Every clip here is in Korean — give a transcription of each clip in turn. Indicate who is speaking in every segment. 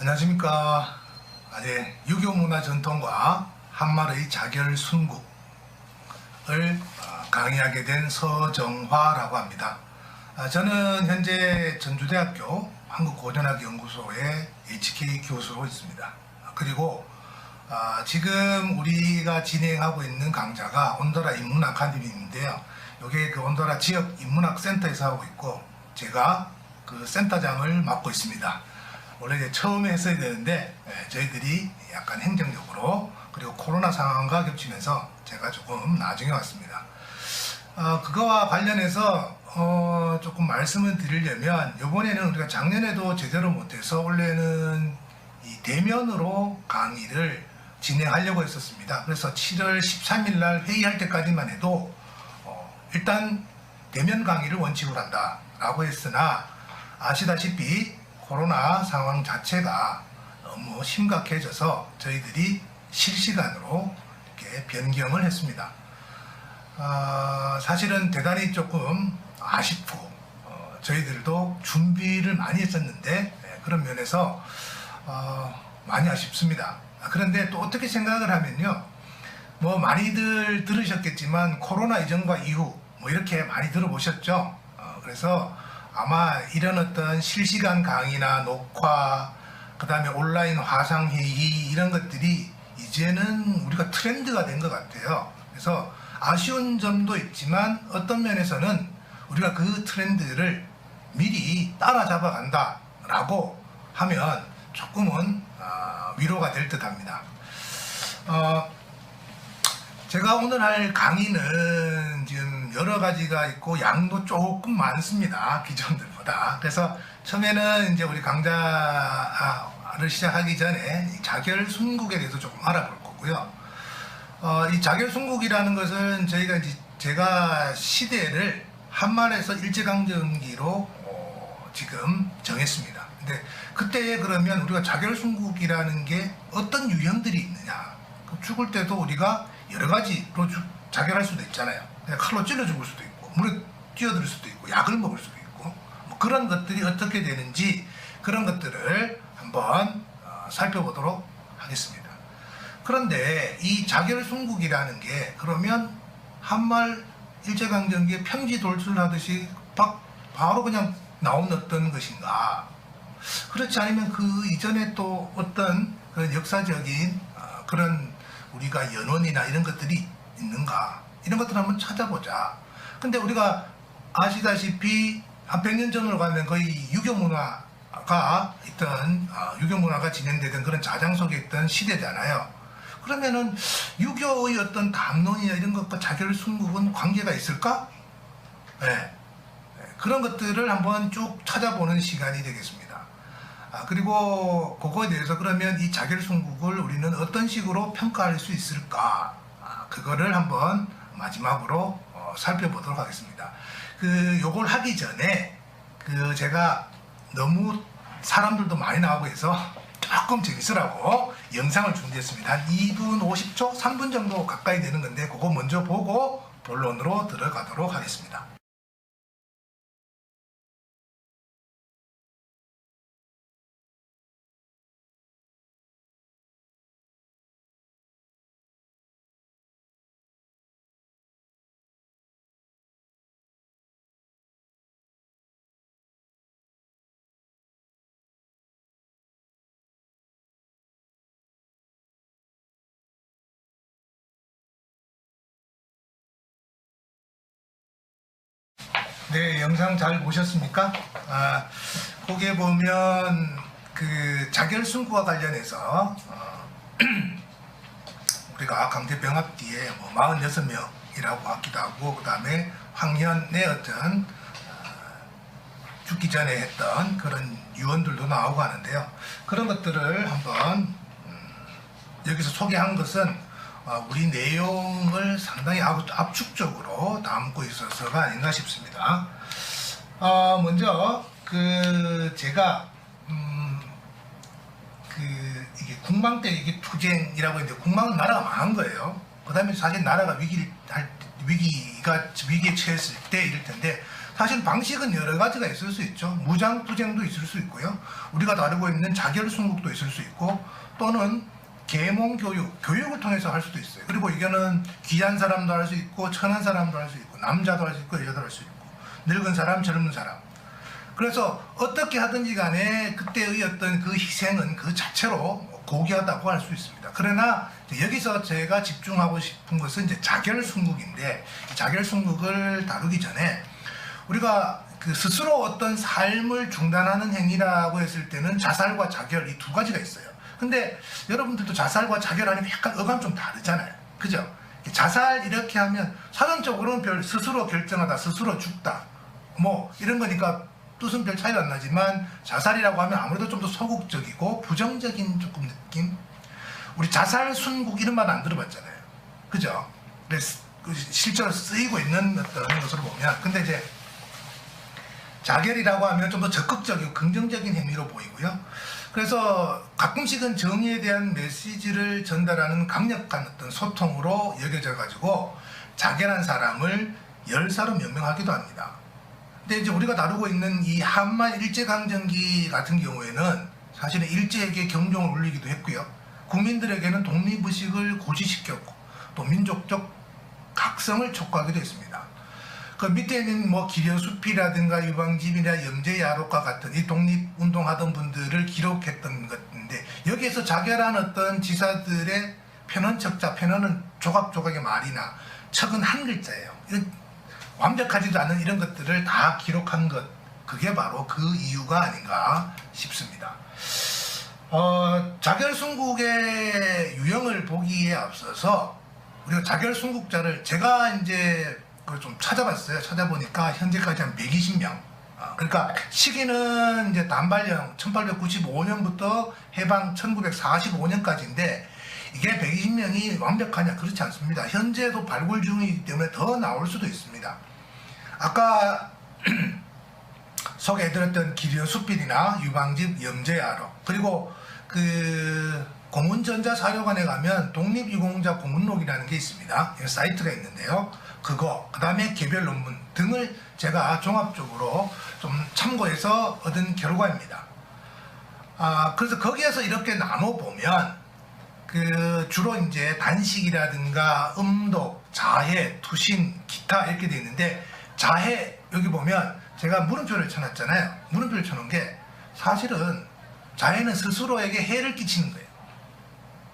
Speaker 1: 안녕하십니까. 유교 문화 전통과 한말의 자결 순국을 강의하게 된 서정화라고 합니다. 저는 현재 전주대학교 한국고전학연구소의 HK 교수로 있습니다. 그리고 지금 우리가 진행하고 있는 강좌가 온더라 인문아카데미인데요. 이게 그 온더라 지역 인문학센터에서 하고 있고, 제가 그 센터장을 맡고 있습니다. 원래 이제 처음에 했어야 되는데 저희들이 약간 행정적으로 그리고 코로나 상황과 겹치면서 제가 조금 나중에 왔습니다. 그거와 관련해서 조금 말씀을 드리려면, 이번에는 우리가 작년에도 제대로 못해서 원래는 이 대면으로 강의를 진행하려고 했었습니다. 그래서 7월 13일 날 회의할 때까지만 해도 일단 대면 강의를 원칙으로 한다라고 했으나, 아시다시피 코로나 상황 자체가 너무 심각해져서 저희들이 실시간으로 이렇게 변경을 했습니다. 사실은 대단히 조금 아쉽고, 저희들도 준비를 많이 했었는데 그런 면에서 많이 아쉽습니다. 그런데 또 어떻게 생각을 하면요, 뭐 많이들 들으셨겠지만 코로나 이전과 이후 뭐 이렇게 많이 들어보셨죠. 그래서 아마 이런 어떤 실시간 강의나 녹화, 그 다음에 온라인 화상회의 이런 것들이 이제는 우리가 트렌드가 된 것 같아요. 그래서 아쉬운 점도 있지만 어떤 면에서는 우리가 그 트렌드를 미리 따라잡아 간다 라고 하면 조금은 위로가 될 듯 합니다. 제가 오늘 할 강의는 지금 여러 가지가 있고 양도 조금 많습니다. 기존들보다. 그래서 처음에는 이제 우리 강좌를 시작하기 전에 자결 순국에 대해서 조금 알아볼 거고요. 이 자결 순국이라는 것은 제가 시대를 한말에서 일제강점기로 지금 정했습니다. 근데 그때 그러면 우리가 자결 순국이라는 게 어떤 유형들이 있느냐? 죽을 때도 우리가 여러 가지로 자결할 수도 있잖아요. 칼로 찔러 죽을 수도 있고, 물에 뛰어들 수도 있고, 약을 먹을 수도 있고, 뭐 그런 것들이 어떻게 되는지 그런 것들을 한번 살펴보도록 하겠습니다. 그런데 이 자결 순국이라는 게 그러면 한말 일제강점기에 평지 돌출하듯이 바로 그냥 나온 어떤 것인가? 그렇지 않으면 그 이전에 또 어떤 그런 역사적인 그런 우리가 연원이나 이런 것들이 있는가, 이런 것들을 한번 찾아보자. 근데 우리가 아시다시피 한 100년 전으로 가면 거의 유교 문화가 있던, 유교 문화가 진행되던 그런 자장 속에 있던 시대잖아요. 그러면은 유교의 어떤 담론이나 이런 것과 자결 순국은 관계가 있을까? 네. 그런 것들을 한번 쭉 찾아보는 시간이 되겠습니다. 그리고 그거에 대해서 그러면 이 자결 순국을 우리는 어떤 식으로 평가할 수 있을까? 그거를 한번 마지막으로 살펴보도록 하겠습니다. 요걸 하기 전에 제가 너무 사람들도 많이 나오고 해서 조금 재밌으라고 영상을 준비했습니다. 한 2분 50초, 3분 정도 가까이 되는 건데 그거 먼저 보고 본론으로 들어가도록 하겠습니다. 네, 영상 잘 보셨습니까? 거기에 보면 그 자결 순국과 관련해서 우리가 강제병합 뒤에 뭐 46명이라고 하기도 하고, 그 다음에 황현의 어떤 죽기 전에 했던 그런 유언들도 나오고 하는데요. 그런 것들을 한번 여기서 소개한 것은 우리 내용을 상당히 압축적으로 담고 있어서가 아닌가 싶습니다. 먼저 제가 이게 궁망 때 이게 투쟁이라고 했는데, 궁망은 나라가 망한 거예요. 그 다음에 사실 나라가 위기에 처했을 때 이럴 텐데, 사실 방식은 여러 가지가 있을 수 있죠. 무장투쟁도 있을 수 있고요. 우리가 다루고 있는 자결순국도 있을 수 있고, 또는 계몽교육, 교육을 통해서 할 수도 있어요. 그리고 이거는 귀한 사람도 할 수 있고, 천한 사람도 할 수 있고, 남자도 할 수 있고, 여자도 할 수 있고, 늙은 사람, 젊은 사람. 그래서 어떻게 하든지 간에 그때의 어떤 그 희생은 그 자체로 고귀하다고 할 수 있습니다. 그러나 여기서 제가 집중하고 싶은 것은 이제 자결순국인데, 자결순국을 다루기 전에 우리가 그 스스로 어떤 삶을 중단하는 행위라고 했을 때는 자살과 자결, 이 두 가지가 있어요. 근데 여러분들도 자살과 자결하면 약간 어감 좀 다르잖아요. 그죠? 자살 이렇게 하면 사전적으로는 스스로 결정하다, 스스로 죽다, 뭐 이런 거니까 뜻은 별 차이가 안 나지만, 자살이라고 하면 아무래도 좀 더 소극적이고 부정적인 조금 느낌? 우리 자살 순국 이런 말 안 들어봤잖아요. 그죠? 실제로 쓰이고 있는 어떤 것으로 보면, 근데 이제 자결이라고 하면 좀 더 적극적이고 긍정적인 행위로 보이고요. 그래서 가끔씩은 정의에 대한 메시지를 전달하는 강력한 어떤 소통으로 여겨져 가지고 자결한 사람을 열사로 명명하기도 합니다. 근데 이제 우리가 다루고 있는 이 한만 일제강점기 같은 경우에는 사실은 일제에게 경종을 울리기도 했고요. 국민들에게는 독립의식을 고취시켰고, 또 민족적 각성을 촉구하기도 했습니다. 그 밑에 있는 뭐 기려숲이라든가 유방집이나 염제야록과 같은 이 독립운동하던 분들을 기록했던 것인데, 여기에서 자결한 어떤 지사들의 편언 척자, 편언은 조각조각의 말이나 척은 한 글자예요. 완벽하지도 않은 이런 것들을 다 기록한 것, 그게 바로 그 이유가 아닌가 싶습니다. 자결순국의 유형을 보기에 앞서서 우리가 자결순국자를 제가 이제 그걸 좀 찾아봤어요. 찾아보니까 현재까지 한 120명. 그러니까 시기는 이제 단발령 1895년부터 해방 1945년까지인데, 이게 120명이 완벽하냐? 그렇지 않습니다. 현재도 발굴 중이기 때문에 더 나올 수도 있습니다. 아까 소개해드렸던 기려숲빌이나 유방집, 염제야록, 그리고 그 공문전자사료관에 가면 독립유공자 공문록이라는 게 있습니다. 사이트가 있는데요. 그거, 그 다음에 개별 논문 등을 제가 종합적으로 좀 참고해서 얻은 결과입니다. 그래서 거기에서 이렇게 나눠보면, 그 주로 이제 단식이라든가 음독, 자해, 투신, 기타 이렇게 돼 있는데, 자해, 여기 보면 제가 물음표를 쳐놨잖아요. 물음표를 쳐놓은 게, 사실은 자해는 스스로에게 해를 끼치는 거예요.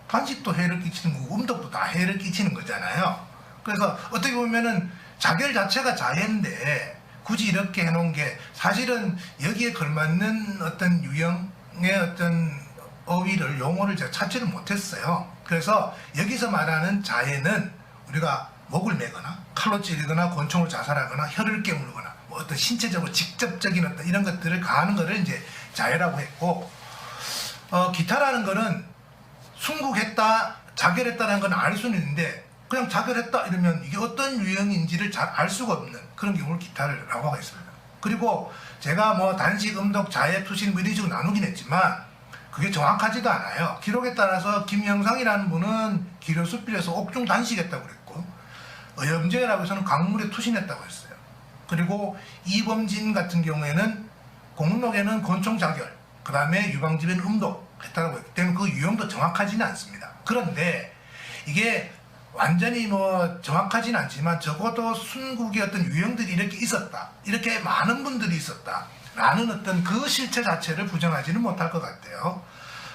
Speaker 1: 단식도 해를 끼치는 거고 음독도 다 해를 끼치는 거잖아요. 그래서 어떻게 보면은 자결 자체가 자해인데 굳이 이렇게 해놓은 게, 사실은 여기에 걸맞는 어떤 유형의 어떤 어휘를, 용어를 제가 찾지를 못했어요. 그래서 여기서 말하는 자해는 우리가 목을 매거나 칼로 찌르거나 권총을 자살하거나 혀를 깨물거나 뭐 어떤 신체적으로 직접적인 어떤 이런 것들을 가하는 것을 이제 자해라고 했고, 기타라는 거는 순국했다, 자결했다는 건 알 수는 있는데, 그냥 자결했다 이러면 이게 어떤 유형인지를 잘 알 수가 없는 그런 경우를 기타라고 하겠습니다. 그리고 제가 뭐 단식, 음독, 자해, 투신 뭐 이런 식으로 나누긴 했지만 그게 정확하지도 않아요. 기록에 따라서 김영상이라는 분은 기려숲빌에서 옥중 단식했다고 그랬고, 염제라고 해서는 강물에 투신했다고 했어요. 그리고 이범진 같은 경우에는 공문록에는 권총 자결, 그 다음에 유방집에는 음독했다고 했기 때문에 그 유형도 정확하지는 않습니다. 그런데 이게 완전히 뭐 정확하지는 않지만 적어도 순국의 어떤 유형들이 이렇게 있었다, 이렇게 많은 분들이 있었다 라는 어떤 그 실체 자체를 부정하지는 못할 것 같아요.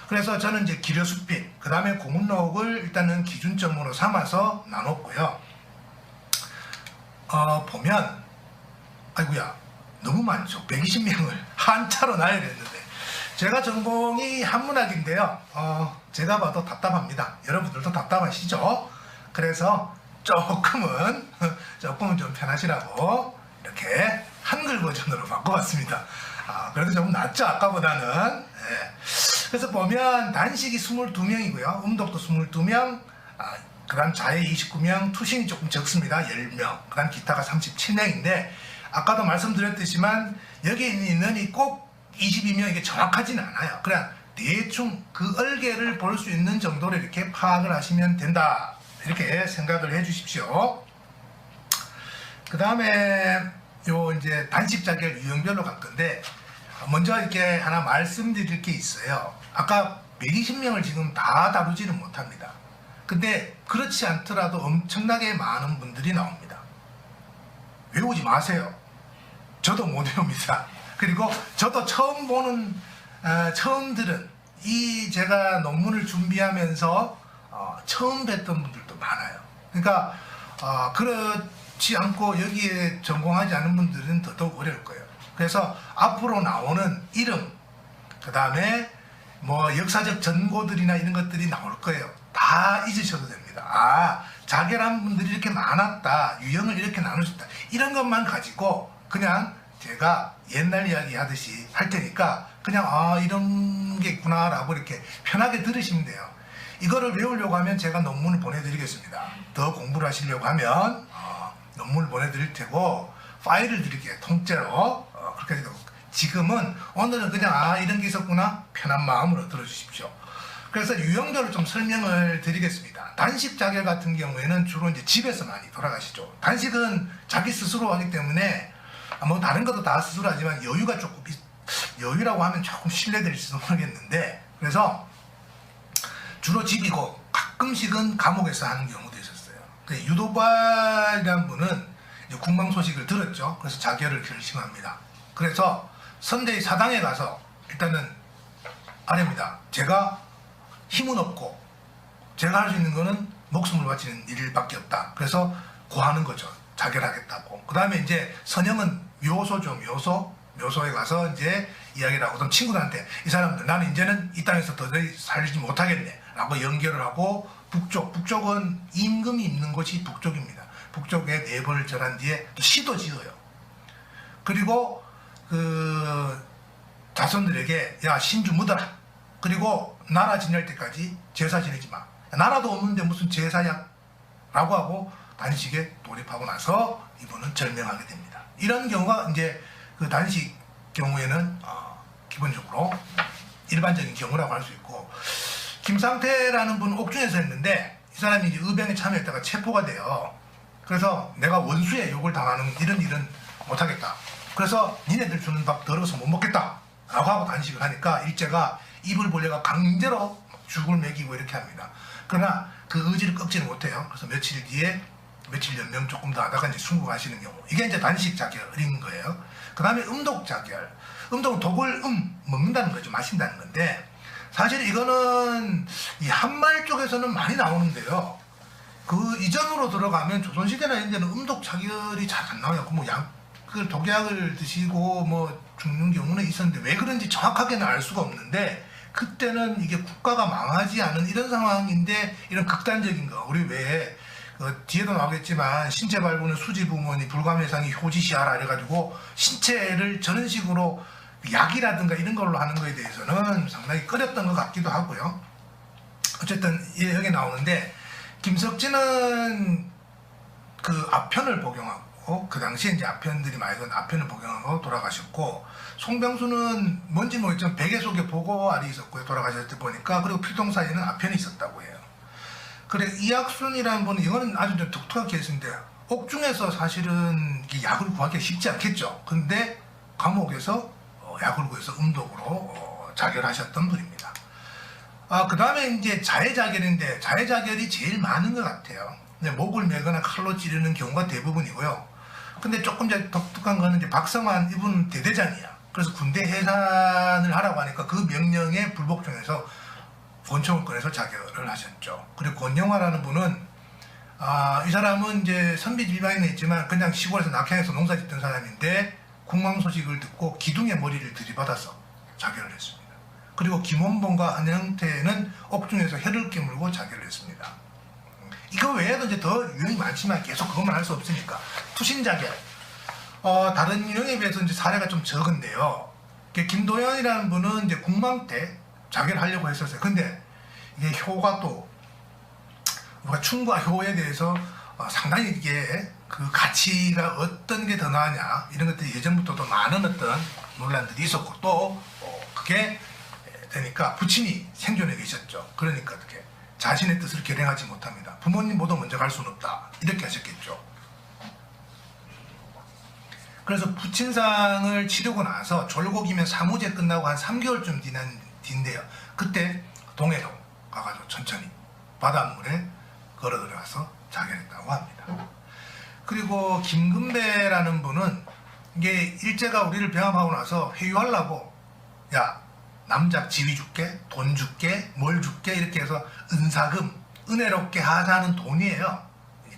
Speaker 1: 그래서 저는 이제 기려숲빌, 그 다음에 공문록을 일단은 기준점으로 삼아서 나눴고요. 보면 아이고야 너무 많죠. 120명을 한차로 나열했는데, 제가 전공이 한문학인데요. 제가 봐도 답답합니다. 여러분들도 답답하시죠? 그래서 조금은 좀 편하시라고 이렇게 한글 버전으로 바꿔봤습니다. 그래도 좀 낫죠, 아까보다는. 네. 그래서 보면 단식이 22명이고요. 음독도 22명, 그 다음 자해 29명, 투신이 조금 적습니다. 10명, 그 다음 기타가 37명인데, 아까도 말씀드렸듯이만 여기 있는 이 꼭 22명, 이게 정확하지는 않아요. 그냥 대충 그 얼개를 볼 수 있는 정도로 이렇게 파악을 하시면 된다, 이렇게 생각을 해 주십시오. 그 다음에 요 이제 단식 자결 유형별로 갈 건데, 먼저 이렇게 하나 말씀드릴 게 있어요. 아까 120명을 지금 다 다루지는 못합니다. 근데 그렇지 않더라도 엄청나게 많은 분들이 나옵니다. 외우지 마세요. 저도 못 외웁니다. 그리고 저도 처음 들은 이 제가 논문을 준비하면서 처음 뵀던 분들도 많아요. 그러니까 그렇지 않고 여기에 전공하지 않은 분들은 더더욱 어려울 거예요. 그래서 앞으로 나오는 이름, 그 다음에 뭐 역사적 전고들이나 이런 것들이 나올 거예요. 다 잊으셔도 됩니다. 자결한 분들이 이렇게 많았다, 유형을 이렇게 나눌 수 있다, 이런 것만 가지고 그냥 제가 옛날 이야기 하듯이 할 테니까 그냥 이런 게 있구나 라고 이렇게 편하게 들으시면 돼요. 이거를 외우려고 하면 제가 논문을 보내드리겠습니다. 더 공부를 하시려고 하면 논문을 보내드릴 테고 파일을 드릴게요. 통째로. 그렇게 해서 지금은 오늘은 그냥 이런 게 있었구나 편한 마음으로 들어주십시오. 그래서 유형별로 좀 설명을 드리겠습니다. 단식 자결 같은 경우에는 주로 이제 집에서 많이 돌아가시죠. 단식은 자기 스스로 하기 때문에 뭐 다른 것도 다 스스로 하지만 여유가 조금 여유라고 하면 조금 실례될지도 모르겠는데, 그래서 주로 집이고 가끔씩은 감옥에서 하는 경우도 있었어요. 유도발이라는 분은 이제 국방 소식을 들었죠. 그래서 자결을 결심합니다. 그래서 선대의 사당에 가서 일단은 아닙니다. 제가 힘은 없고 제가 할 수 있는 거는 목숨을 바치는 일밖에 없다. 그래서 고하는 거죠. 자결하겠다고. 그 다음에 이제 선영은 묘소죠. 묘소에 가서 이제 이야기를 하고, 친구들한테 이 사람들 나는 이제는 이 땅에서 도저히 살지 못하겠네 라고 연결을 하고, 북쪽은 임금이 있는 곳이 북쪽입니다. 북쪽에 내벌을 절한 뒤에 또 시도 지어요. 그리고 그 자손들에게 야 신주 묻어라. 그리고 나라 지낼 때까지 제사 지내지 마. 나라도 없는데 무슨 제사야? 라고 하고 단식에 돌입하고 나서 이분은 절명하게 됩니다. 이런 경우가 이제 그 단식 경우에는 기본적으로 일반적인 경우라고 할 수 있고, 김상태라는 분은 옥중에서 했는데 이 사람이 이제 의병에 참여했다가 체포가 돼요. 그래서 내가 원수에 욕을 당하는 이런 일은 못하겠다. 그래서 니네들 주는 밥 더러워서 못 먹겠다 라고 하고 단식을 하니까 일제가 입을 벌려가 강제로 죽을 먹이고 이렇게 합니다. 그러나 그 의지를 꺾지는 못해요. 그래서 며칠 뒤에 며칠 연명 조금 더 하다가 이제 순국하시는 경우, 이게 이제 단식 자결인 거예요. 그 다음에 음독 자결. 음독은 독을 먹는다는 거죠. 마신다는 건데, 사실 이거는 이 한말 쪽에서는 많이 나오는데요. 그 이전으로 들어가면 조선시대나 이제는 음독 자결이 잘 안 나와요. 뭐 그 독약을 드시고 뭐 죽는 경우는 있었는데 왜 그런지 정확하게는 알 수가 없는데, 그때는 이게 국가가 망하지 않은 이런 상황인데 이런 극단적인 거, 우리 왜 뒤에도 나오겠지만 신체 발부는 수지 부모니 불감해상이 효지시하라 이래가지고 신체를 저런 식으로 약이라든가 이런 걸로 하는 거에 대해서는 상당히 꺼렸던 것 같기도 하고요. 어쨌든 여기 나오는데, 김석진은 그 아편을 복용하고, 그 당시에 이제 아편들이 많이 든 아편을 복용하고 돌아가셨고, 송병수는 뭔지 모르겠지만 베개 속에 보고알이 있었고요. 돌아가셨을 때 보니까. 그리고 필동사에는 아편이 있었다고 해요. 그래, 이학순이라는 분은 이거는 아주 좀 독특한 케이스인데, 옥중에서 사실은 약을 구하기가 쉽지 않겠죠. 근데 감옥에서 약을 구해서 음독으로 자결하셨던 분입니다. 그 다음에 이제 자해자결인데, 자해자결이 제일 많은 것 같아요. 목을 매거나 칼로 찌르는 경우가 대부분이고요. 근데 조금 이제 독특한 거는 이제 박성환 이분은 대대장이야. 그래서 군대 해산을 하라고 하니까 그 명령에 불복종해서 권총을 꺼내서 자결을 하셨죠. 그리고 권영화라는 분은 이 사람은 이제 선비 지방에는 있지만 그냥 시골에서 낙향에서 농사 짓던 사람인데 국망 소식을 듣고 기둥에 머리를 들이받아서 자결을 했습니다. 그리고 김원봉과 한영태는 옥중에서 혀를 깨물고 자결을 했습니다. 이거 외에도 이제 더 유형이 많지만 계속 그것만 할 수 없으니까 투신자결. 다른 유형에 비해서 이제 사례가 좀 적은데요. 김도현이라는 분은 이제 국망 때 자결하려고 했었어요. 근데 이게 효가 또 우리가 춤과 효에 대해서 상당히 이게 그 가치가 어떤 게 더 나으냐 이런 것들이 예전부터도 많은 어떤 논란들이 있었고, 또 그게 되니까 부친이 생존해 계셨죠. 그러니까 어떻게 자신의 뜻을 결행하지 못합니다. 부모님보다 먼저 갈 수는 없다 이렇게 하셨겠죠. 그래서 부친상을 치르고 나서 졸곡이면 사무제 끝나고 한 3개월쯤 뒤인데요. 그때 동해로 가가지고 천천히 바닷물에 걸어 들어가서 자결했다고 합니다. 그리고 김금배라는 분은 이게 일제가 우리를 병합하고 나서 회유하려고 야 남작 지위 줄게, 돈 줄게, 뭘 줄게 이렇게 해서 은사금, 은혜롭게 하자는 돈이에요.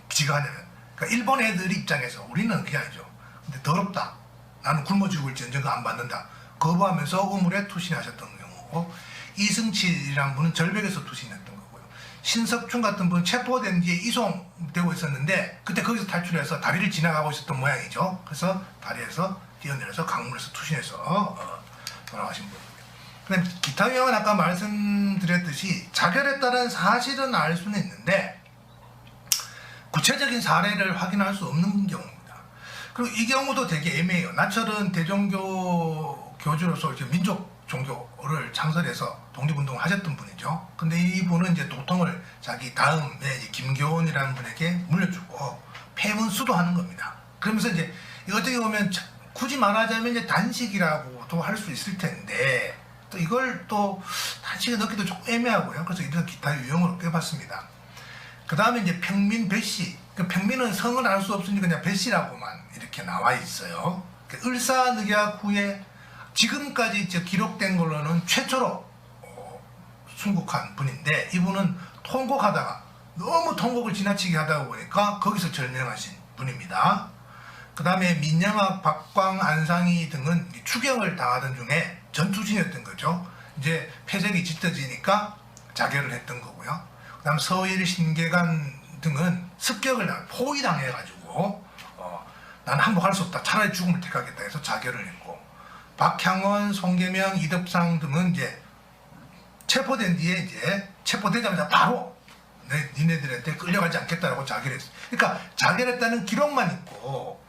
Speaker 1: 지가 하려면. 그러니까 일본 애들 입장에서 우리는 그게 아니죠. 근데 더럽다. 나는 굶어 죽을지언정 그거 안 받는다. 거부하면서 우물에 투신하셨던 경우고, 이승칠이라는 분은 절벽에서 투신했던 거고요. 신석춘 같은 분은 체포된 뒤에 이송되고 있었는데 그때 거기서 탈출해서 다리를 지나가고 있었던 모양이죠. 그래서 다리에서 뛰어내려서 강물에서 투신해서 돌아가신 분입니다. 그다음 기타 유형은 아까 말씀드렸듯이 자결했다는 사실은 알 수는 있는데 구체적인 사례를 확인할 수 없는 경우입니다. 그리고 이 경우도 되게 애매해요. 나철은 대종교 교주로서 이제 민족 종교를 창설해서 독립운동을 하셨던 분이죠. 근데 이분은 이제 도통을 자기 다음에 이제 김교원이라는 분에게 물려주고 폐문 수도하는 겁니다. 그러면서 이제 어떻게 보면 굳이 말하자면 이제 단식이라고도 할 수 있을 텐데 또 이걸 또 단식에 넣기도 조금 애매하고요. 그래서 이런 기타 유형으로 껴봤습니다. 그 다음에 이제 평민 배씨. 그 평민은 성을 알 수 없으니까 그냥 배씨라고만 이렇게 나와 있어요. 을사늑약 후에 지금까지 기록된 걸로는 최초로 순국한 분인데 이분은 통곡하다가 너무 통곡을 지나치게 하다 보니까 거기서 절명하신 분입니다. 그 다음에 민영학, 박광, 안상희 등은 추경을 당하던 중에 전투진이었던 거죠. 이제 폐색이 짙어지니까 자결을 했던 거고요. 그 다음 서일, 신계관 등은 습격을 포위당해가지고 나는 항복할 수 없다. 차라리 죽음을 택하겠다 해서 자결을 했고, 박향원, 송계명, 이덕상 등은 이제 체포된 뒤에 이제 체포되자마자 바로 니네들한테 끌려가지 않겠다라고 자결했어요. 그러니까 자결했다는 기록만 있고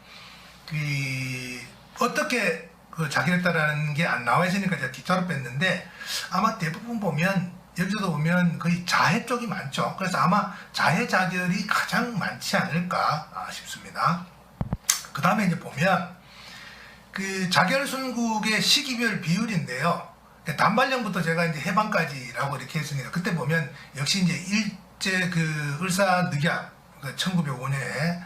Speaker 1: 어떻게 자결했다라는 게 안 나와 있으니까 제가 기타로 뺐는데 아마 대부분 보면 여기서도 보면 거의 자해 쪽이 많죠. 그래서 아마 자해 자결이 가장 많지 않을까 싶습니다. 그 다음에 이제 보면 자결순국의 시기별 비율인데요. 단발령부터 제가 이제 해방까지라고 이렇게 했으니까 그때 보면 역시 이제 일제 을사늑약 1905년에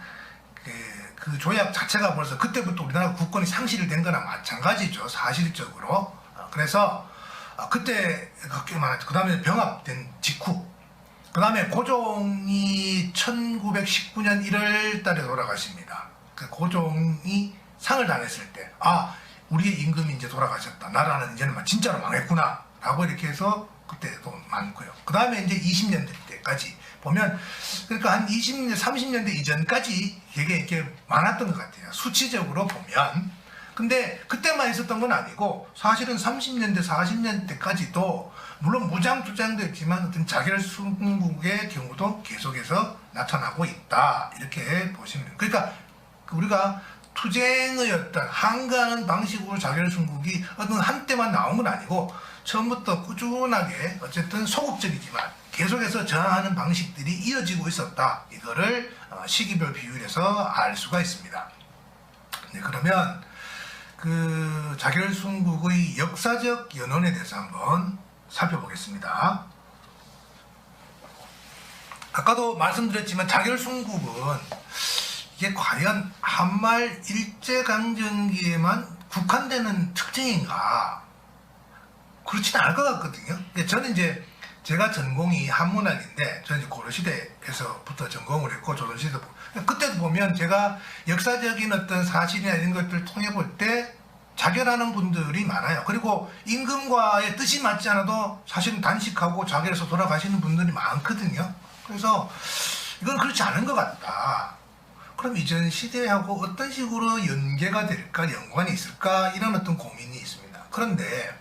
Speaker 1: 그 조약 자체가 벌써 그때부터 우리나라 국권이 상실된 거나 마찬가지죠. 사실적으로. 그래서 그때 꽤 많았죠. 그 다음에 병합된 직후. 그 다음에 고종이 1919년 1월 달에 돌아가십니다. 고종이 상을 당했을 때, 우리의 임금이 이제 돌아가셨다. 나라는 이제는 진짜로 망했구나. 라고 이렇게 해서 그때도 많고요. 그 다음에 이제 20년대 때까지 보면, 그러니까 한 20년, 30년대 이전까지 되게 이렇게 많았던 것 같아요. 수치적으로 보면. 근데 그때만 있었던 건 아니고 사실은 30년대, 40년대까지도 물론 무장 투쟁도 있지만 어떤 자결순국의 경우도 계속해서 나타나고 있다. 이렇게 보시면 돼요. 그러니까 우리가 투쟁의 어떤 항거하는 방식으로 자결순국이 어떤 한때만 나온 건 아니고 처음부터 꾸준하게 어쨌든 소극적이지만 계속해서 저항하는 방식들이 이어지고 있었다. 이거를 시기별 비율에서 알 수가 있습니다. 네, 그러면 자결순국의 역사적 연원에 대해서 한번 살펴보겠습니다. 아까도 말씀드렸지만 자결순국은 이게 과연 한말 일제강점기에만 국한되는 특징인가? 그렇지는 않을 것 같거든요. 저는 이제 제가 전공이 한문학인데 저는 이제 고려시대에서부터 전공을 했고 조선시대 그때도 보면 제가 역사적인 어떤 사실이나 이런 것들을 통해 볼 때 자결하는 분들이 많아요. 그리고 임금과의 뜻이 맞지 않아도 사실은 단식하고 자결해서 돌아가시는 분들이 많거든요. 그래서 이건 그렇지 않은 것 같다. 그럼 이전 시대하고 어떤 식으로 연계가 될까, 연관이 있을까 이런 어떤 고민이 있습니다. 그런데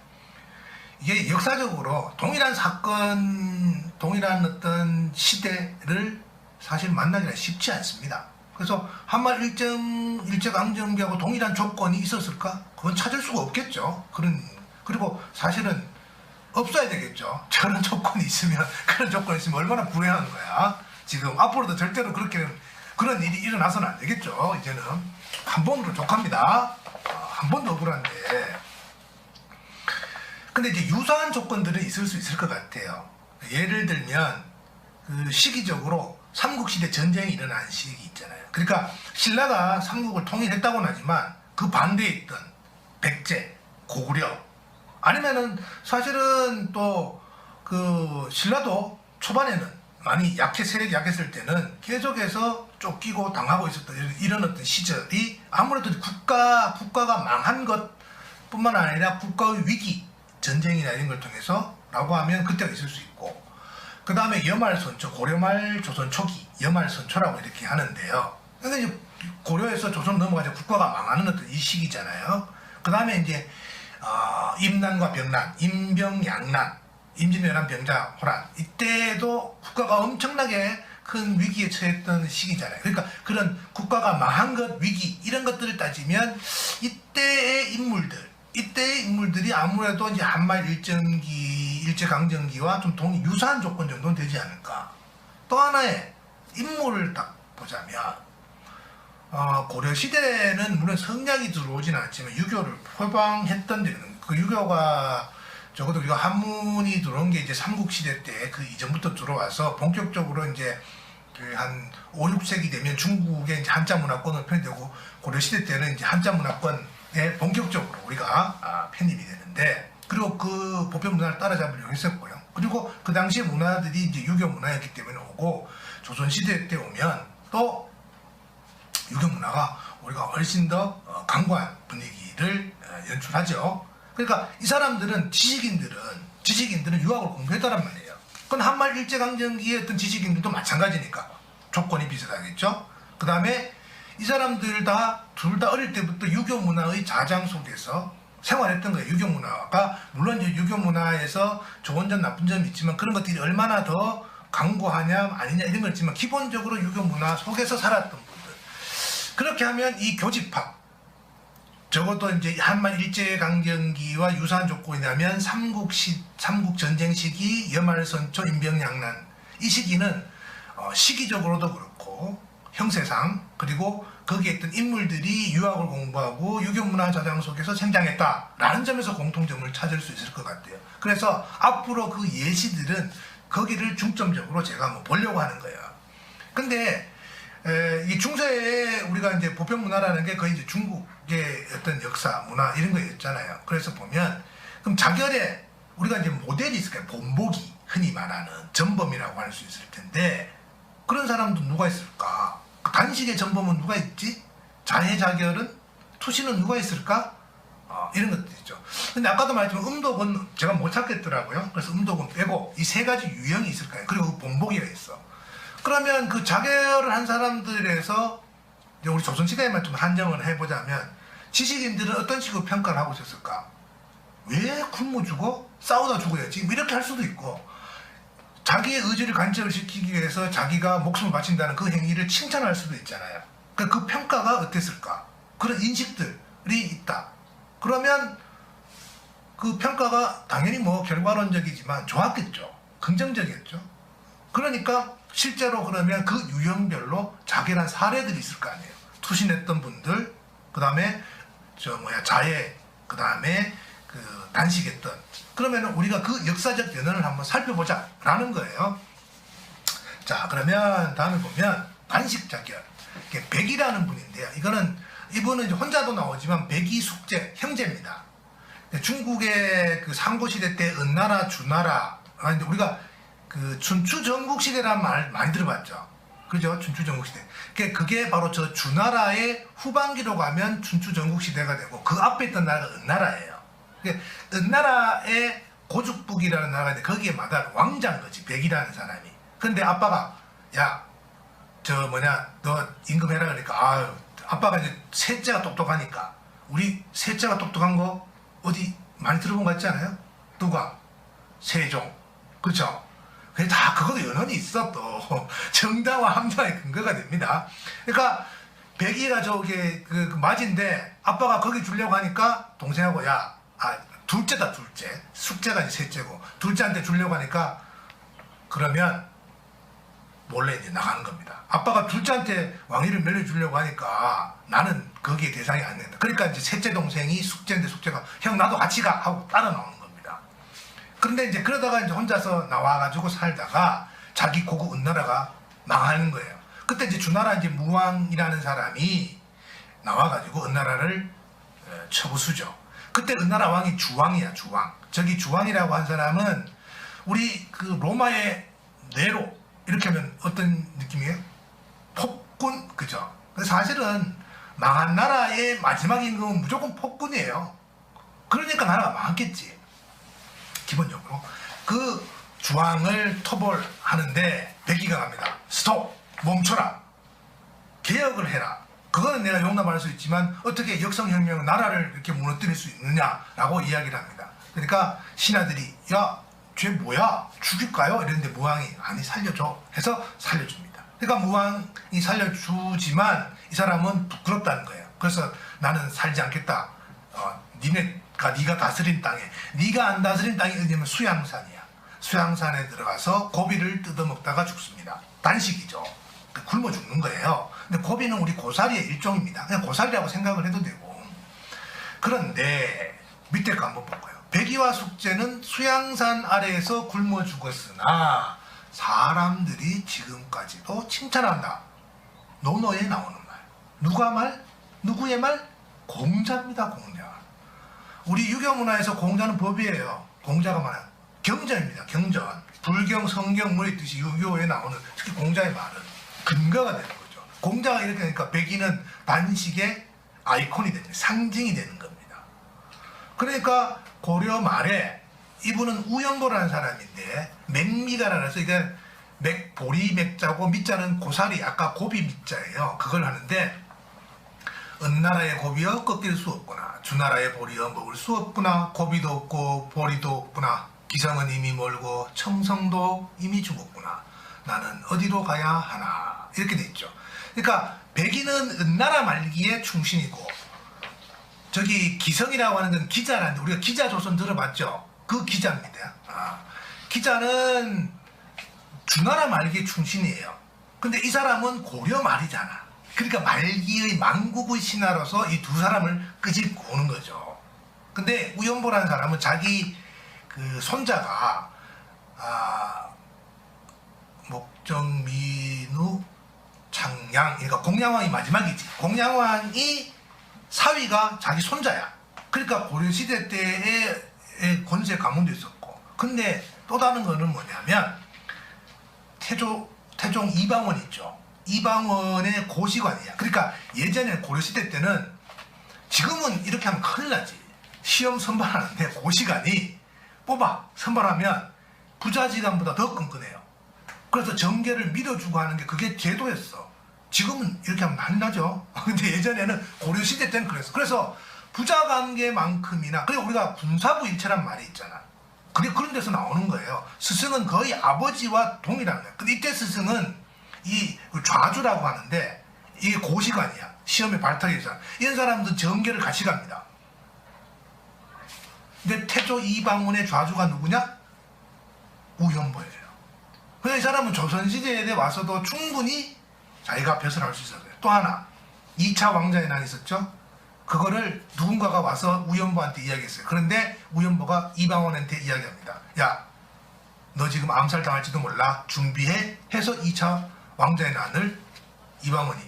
Speaker 1: 이게 역사적으로 동일한 사건, 동일한 어떤 시대를 사실 만나기가 쉽지 않습니다. 그래서 한말 일제강점기하고 동일한 조건이 있었을까? 그건 찾을 수가 없겠죠. 그리고 사실은 없어야 되겠죠. 저런 조건이 있으면, 그런 조건이 있으면 얼마나 불행한 거야. 지금 앞으로도 절대로 그렇게는 그런 일이 일어나서는 안 되겠죠. 이제는 한 번으로 족합니다. 한 번도 억울한데. 근데 이제 유사한 조건들은 있을 수 있을 것 같아요. 예를 들면 그 시기적으로 삼국시대 전쟁이 일어난 시기 있잖아요. 그러니까 신라가 삼국을 통일했다고는 하지만 그 반대에 있던 백제, 고구려 아니면은 사실은 또 그 신라도 초반에는 많이 세력이 약했을 때는 계속해서 쫓기고 당하고 있었던 이런 어떤 시절이 아무래도 국가가 망한 것뿐만 아니라 국가의 위기, 전쟁이나 이런 걸 통해서 라고 하면 그때가 있을 수 있고, 그 다음에 여말선초, 고려말 조선 초기, 여말선초라고 이렇게 하는데요. 근데 이제 고려에서 조선 넘어가서 국가가 망하는 어떤 이 시기잖아요. 그 다음에 이제 임난과 병난, 임병양난, 임진왜란 병자 호란, 이때도 국가가 엄청나게 큰 위기에 처했던 시기잖아요. 그러니까 그런 국가가 망한 것, 위기 이런 것들을 따지면 이때의 인물들이 아무래도 이제 한말 일제강점기와 좀 유사한 조건 정도는 되지 않을까. 또 하나의 인물을 딱 보자면 고려 시대는 물론 성략이 들어오지는 않지만 유교를 표방했던 데는 그 유교가 적어도 우리가 한문이 들어온 게 이제 삼국시대 때 그 이전부터 들어와서 본격적으로 이제 그 한 5, 6세기 되면 중국의 이제 한자 문화권으로 편입되고 고려시대 때는 이제 한자 문화권에 본격적으로 우리가 편입이 되는데, 그리고 그 보편 문화를 따라잡으려고 했었고요. 그리고 그 당시의 문화들이 이제 유교 문화였기 때문에 오고, 조선시대 때 오면 또 유교 문화가 우리가 훨씬 더 강고한 분위기를 연출하죠. 그러니까 이 사람들은 지식인들은 유학을 공부했다란 말이에요. 그건 한말 일제강점기의 어떤 지식인들도 마찬가지니까 조건이 비슷하겠죠. 그 다음에 이 사람들 둘 다 어릴 때부터 유교 문화의 자장 속에서 생활했던 거예요. 유교 문화가 물론 이제 유교 문화에서 좋은 점 나쁜 점이 있지만 그런 것들이 얼마나 더 강고하냐 아니냐 이런 걸 있지만 기본적으로 유교 문화 속에서 살았던 분들. 그렇게 하면 이 교집합, 적어도 이제 한말 일제강점기와 유사한 조건이라면 삼국 전쟁 시기, 여말선초, 임병양난, 이 시기는 시기적으로도 그렇고 형세상, 그리고 거기에 있던 인물들이 유학을 공부하고 유교 문화 자장 속에서 생장했다라는 점에서 공통점을 찾을 수 있을 것 같아요. 그래서 앞으로 그 예시들은 거기를 중점적으로 제가 한번 보려고 하는 거예요. 근데 이 중세에 우리가 이제 보편 문화라는 게 거의 이제 중국의 어떤 역사, 문화 이런 거였잖아요. 그래서 보면 그럼 자결에 우리가 이제 모델이 있을까요? 본보기, 흔히 말하는 전범이라고 할 수 있을 텐데 그런 사람도 누가 있을까? 단식의 전범은 누가 있지? 자해 자결은 투시는 누가 있을까? 이런 것도 있죠. 근데 아까도 말했지만 음독은 제가 못 찾겠더라고요. 그래서 음독은 빼고 이 세 가지 유형이 있을까요? 그리고 본보기가 있어. 그러면 그 자결을 한 사람들에서 우리 조선시대에만 좀 한정을 해보자면 지식인들은 어떤 식으로 평가를 하고 있었을까? 왜 굶어 죽어? 싸우다 죽어야지. 이렇게 할 수도 있고, 자기의 의지를 간척을 시키기 위해서 자기가 목숨을 바친다는 그 행위를 칭찬할 수도 있잖아요. 그러니까 그 평가가 어땠을까? 그런 인식들이 있다. 그러면 그 평가가 당연히 뭐 결과론적이지만 좋았겠죠. 긍정적이었죠. 그러니까 실제로 그러면 그 유형별로 자결한 사례들이 있을 거 아니에요. 투신했던 분들, 그 다음에 자해, 그 다음에 그 단식했던. 그러면 우리가 그 역사적 연원을 한번 살펴보자 라는 거예요. 자, 그러면 다음에 보면 단식 자결. 백이라는 분인데요. 이분은 이제 혼자도 나오지만 백이 숙제 형제입니다. 중국의 그 상고시대 때 은나라, 주나라, 우리가 그 춘추전국시대라는 말 많이 들어봤죠. 그죠? 춘추전국시대. 그게 바로 저 주나라의 후반기로 가면 춘추전국시대가 되고 그 앞에 있던 나라가 은나라예요. 은나라의 고죽북이라는 나라가 있는데 거기에 마다한 왕자인 거지, 백이라는 사람이. 근데 아빠가 너 임금해라 그러니까 아빠가 이제 셋째가 똑똑하니까, 우리 셋째가 똑똑한 거 어디 많이 들어본 것 같지 않아요? 누가? 세종. 그렇죠? 다 그것도 연원이 있어. 또 정당화 함정의 근거가 됩니다. 그러니까 백이가 저게 그 맞인데 아빠가 거기 주려고 하니까 동생하고 둘째다, 둘째. 숙제가 이제 셋째고 둘째한테 주려고 하니까 그러면 몰래 이제 나가는 겁니다. 아빠가 둘째한테 왕위를 물려주려고 하니까 나는 거기에 대상이 안 된다. 그러니까 이제 셋째 동생이 숙제인데 숙제가 형 나도 같이 가 하고 따라 나오는 겁니다. 그런데 이제 그러다가 이제 혼자서 나와가지고 살다가 자기 고국 은나라가 망하는 거예요. 그때 이제 주나라 이제 무왕이라는 사람이 나와가지고 은나라를 처부수죠. 그때 은나라 왕이 주왕이야, 주왕. 저기 주왕이라고 한 사람은 우리 그 로마의 네로 이렇게 하면 어떤 느낌이에요? 폭군, 그죠? 사실은 망한 나라의 마지막 임금은 무조건 폭군이에요. 그러니까 나라가 망했겠지. 기본적으로. 그 주왕을 토벌하는데 백기가 갑니다. 스톱! 멈춰라! 개혁을 해라. 그거는 내가 용납할 수 있지만 어떻게 역성혁명은 나라를 이렇게 무너뜨릴 수 있느냐라고 이야기를 합니다. 그러니까 신하들이 야, 쟤 뭐야? 죽일까요? 이랬는데 무왕이 아니 살려줘 해서 살려줍니다. 그러니까 무왕이 살려주지만 이 사람은 부끄럽다는 거예요. 그래서 나는 살지 않겠다. 네가 다스린 땅에, 네가 안 다스린 땅이 어디냐면 수양산이야. 수양산에 들어가서 고비를 뜯어먹다가 죽습니다. 단식이죠. 굶어 죽는 거예요. 근데 고비는 우리 고사리의 일종입니다. 그냥 고사리라고 생각을 해도 되고. 그런데 밑에 거 한번 볼까요? 백이와 숙제는 수양산 아래에서 굶어 죽었으나 사람들이 지금까지도 칭찬한다. 논어에 나오는 말. 누가 말? 누구의 말? 공자입니다. 공자. 우리 유교문화에서 공자는 법이에요. 공자가 말한 경전입니다. 경전. 불경, 성경, 뭐 있듯이 유교에 나오는 특히 공자의 말은 근거가 되는 거죠. 공자가 이렇게 하니까 백이는 단식의 아이콘이 됩니다. 상징이 되는 겁니다. 그러니까 고려 말에 이분은 우연보라는 사람인데 맥미가라 해서 이게 보리 맥자고 밑자는 고사리 아까 고비 밑자예요. 그걸 하는데 은나라의 고비여 꺾일 수 없구나. 주나라의 보리여 먹을 수 없구나. 고비도 없고 보리도 없구나. 기성은 이미 멀고 청성도 이미 죽었구나. 나는 어디로 가야 하나. 이렇게 돼 있죠. 그러니까 백인은 은나라 말기의 충신이고 저기 기성이라고 하는 건 기자라는데 우리가 기자조선 들어봤죠? 그 기자입니다. 기자는 주나라 말기의 충신이에요. 근데 이 사람은 고려 말이잖아. 그러니까 말기의 망국의 신하로서 이 두 사람을 끄집고 오는 거죠. 근데 우연보라는 사람은 자기 그 손자가 목정민우 장양, 그러니까 공양왕이 마지막이지. 공양왕이 사위가 자기 손자야. 그러니까 고려시대 때의 권세 가문도 있었고. 근데 또 다른 거는 뭐냐면 태종 이방원 있죠. 이방원의 고시관이야. 그러니까 예전에 고려시대 때는 지금은 이렇게 하면 큰일 나지. 시험 선발하는데 고시관이 뽑아 선발하면 부자지간보다 더 끈끈해요. 그래서 정계를 밀어주고 하는 게 그게 제도였어. 지금은 이렇게 하면 난리 나죠. 근데 예전에는 고려시대 때는 그랬어. 그래서 부자관계만큼이나, 그리고 우리가 군사부일체란 말이 있잖아. 그게 그런 데서 나오는 거예요. 스승은 거의 아버지와 동일한 거야. 근데 이때 스승은 이 좌주라고 하는데 이게 고시관이야. 시험에 발탁이잖아. 이런 사람들은 정계를 같이 갑니다. 근데 태조 이방원의 좌주가 누구냐? 우현보예요. 그래서 이 사람은 조선시대에 와서도 충분히 자기가 벼슬 할 수 있었어요. 또 하나 2차 왕자의 난이 있었죠. 그거를 누군가가 와서 우현보한테 이야기했어요. 그런데 우현보가 이방원한테 이야기합니다. 야, 너 지금 암살당할지도 몰라. 준비해 해서 2차 왕자의 난을 이방원이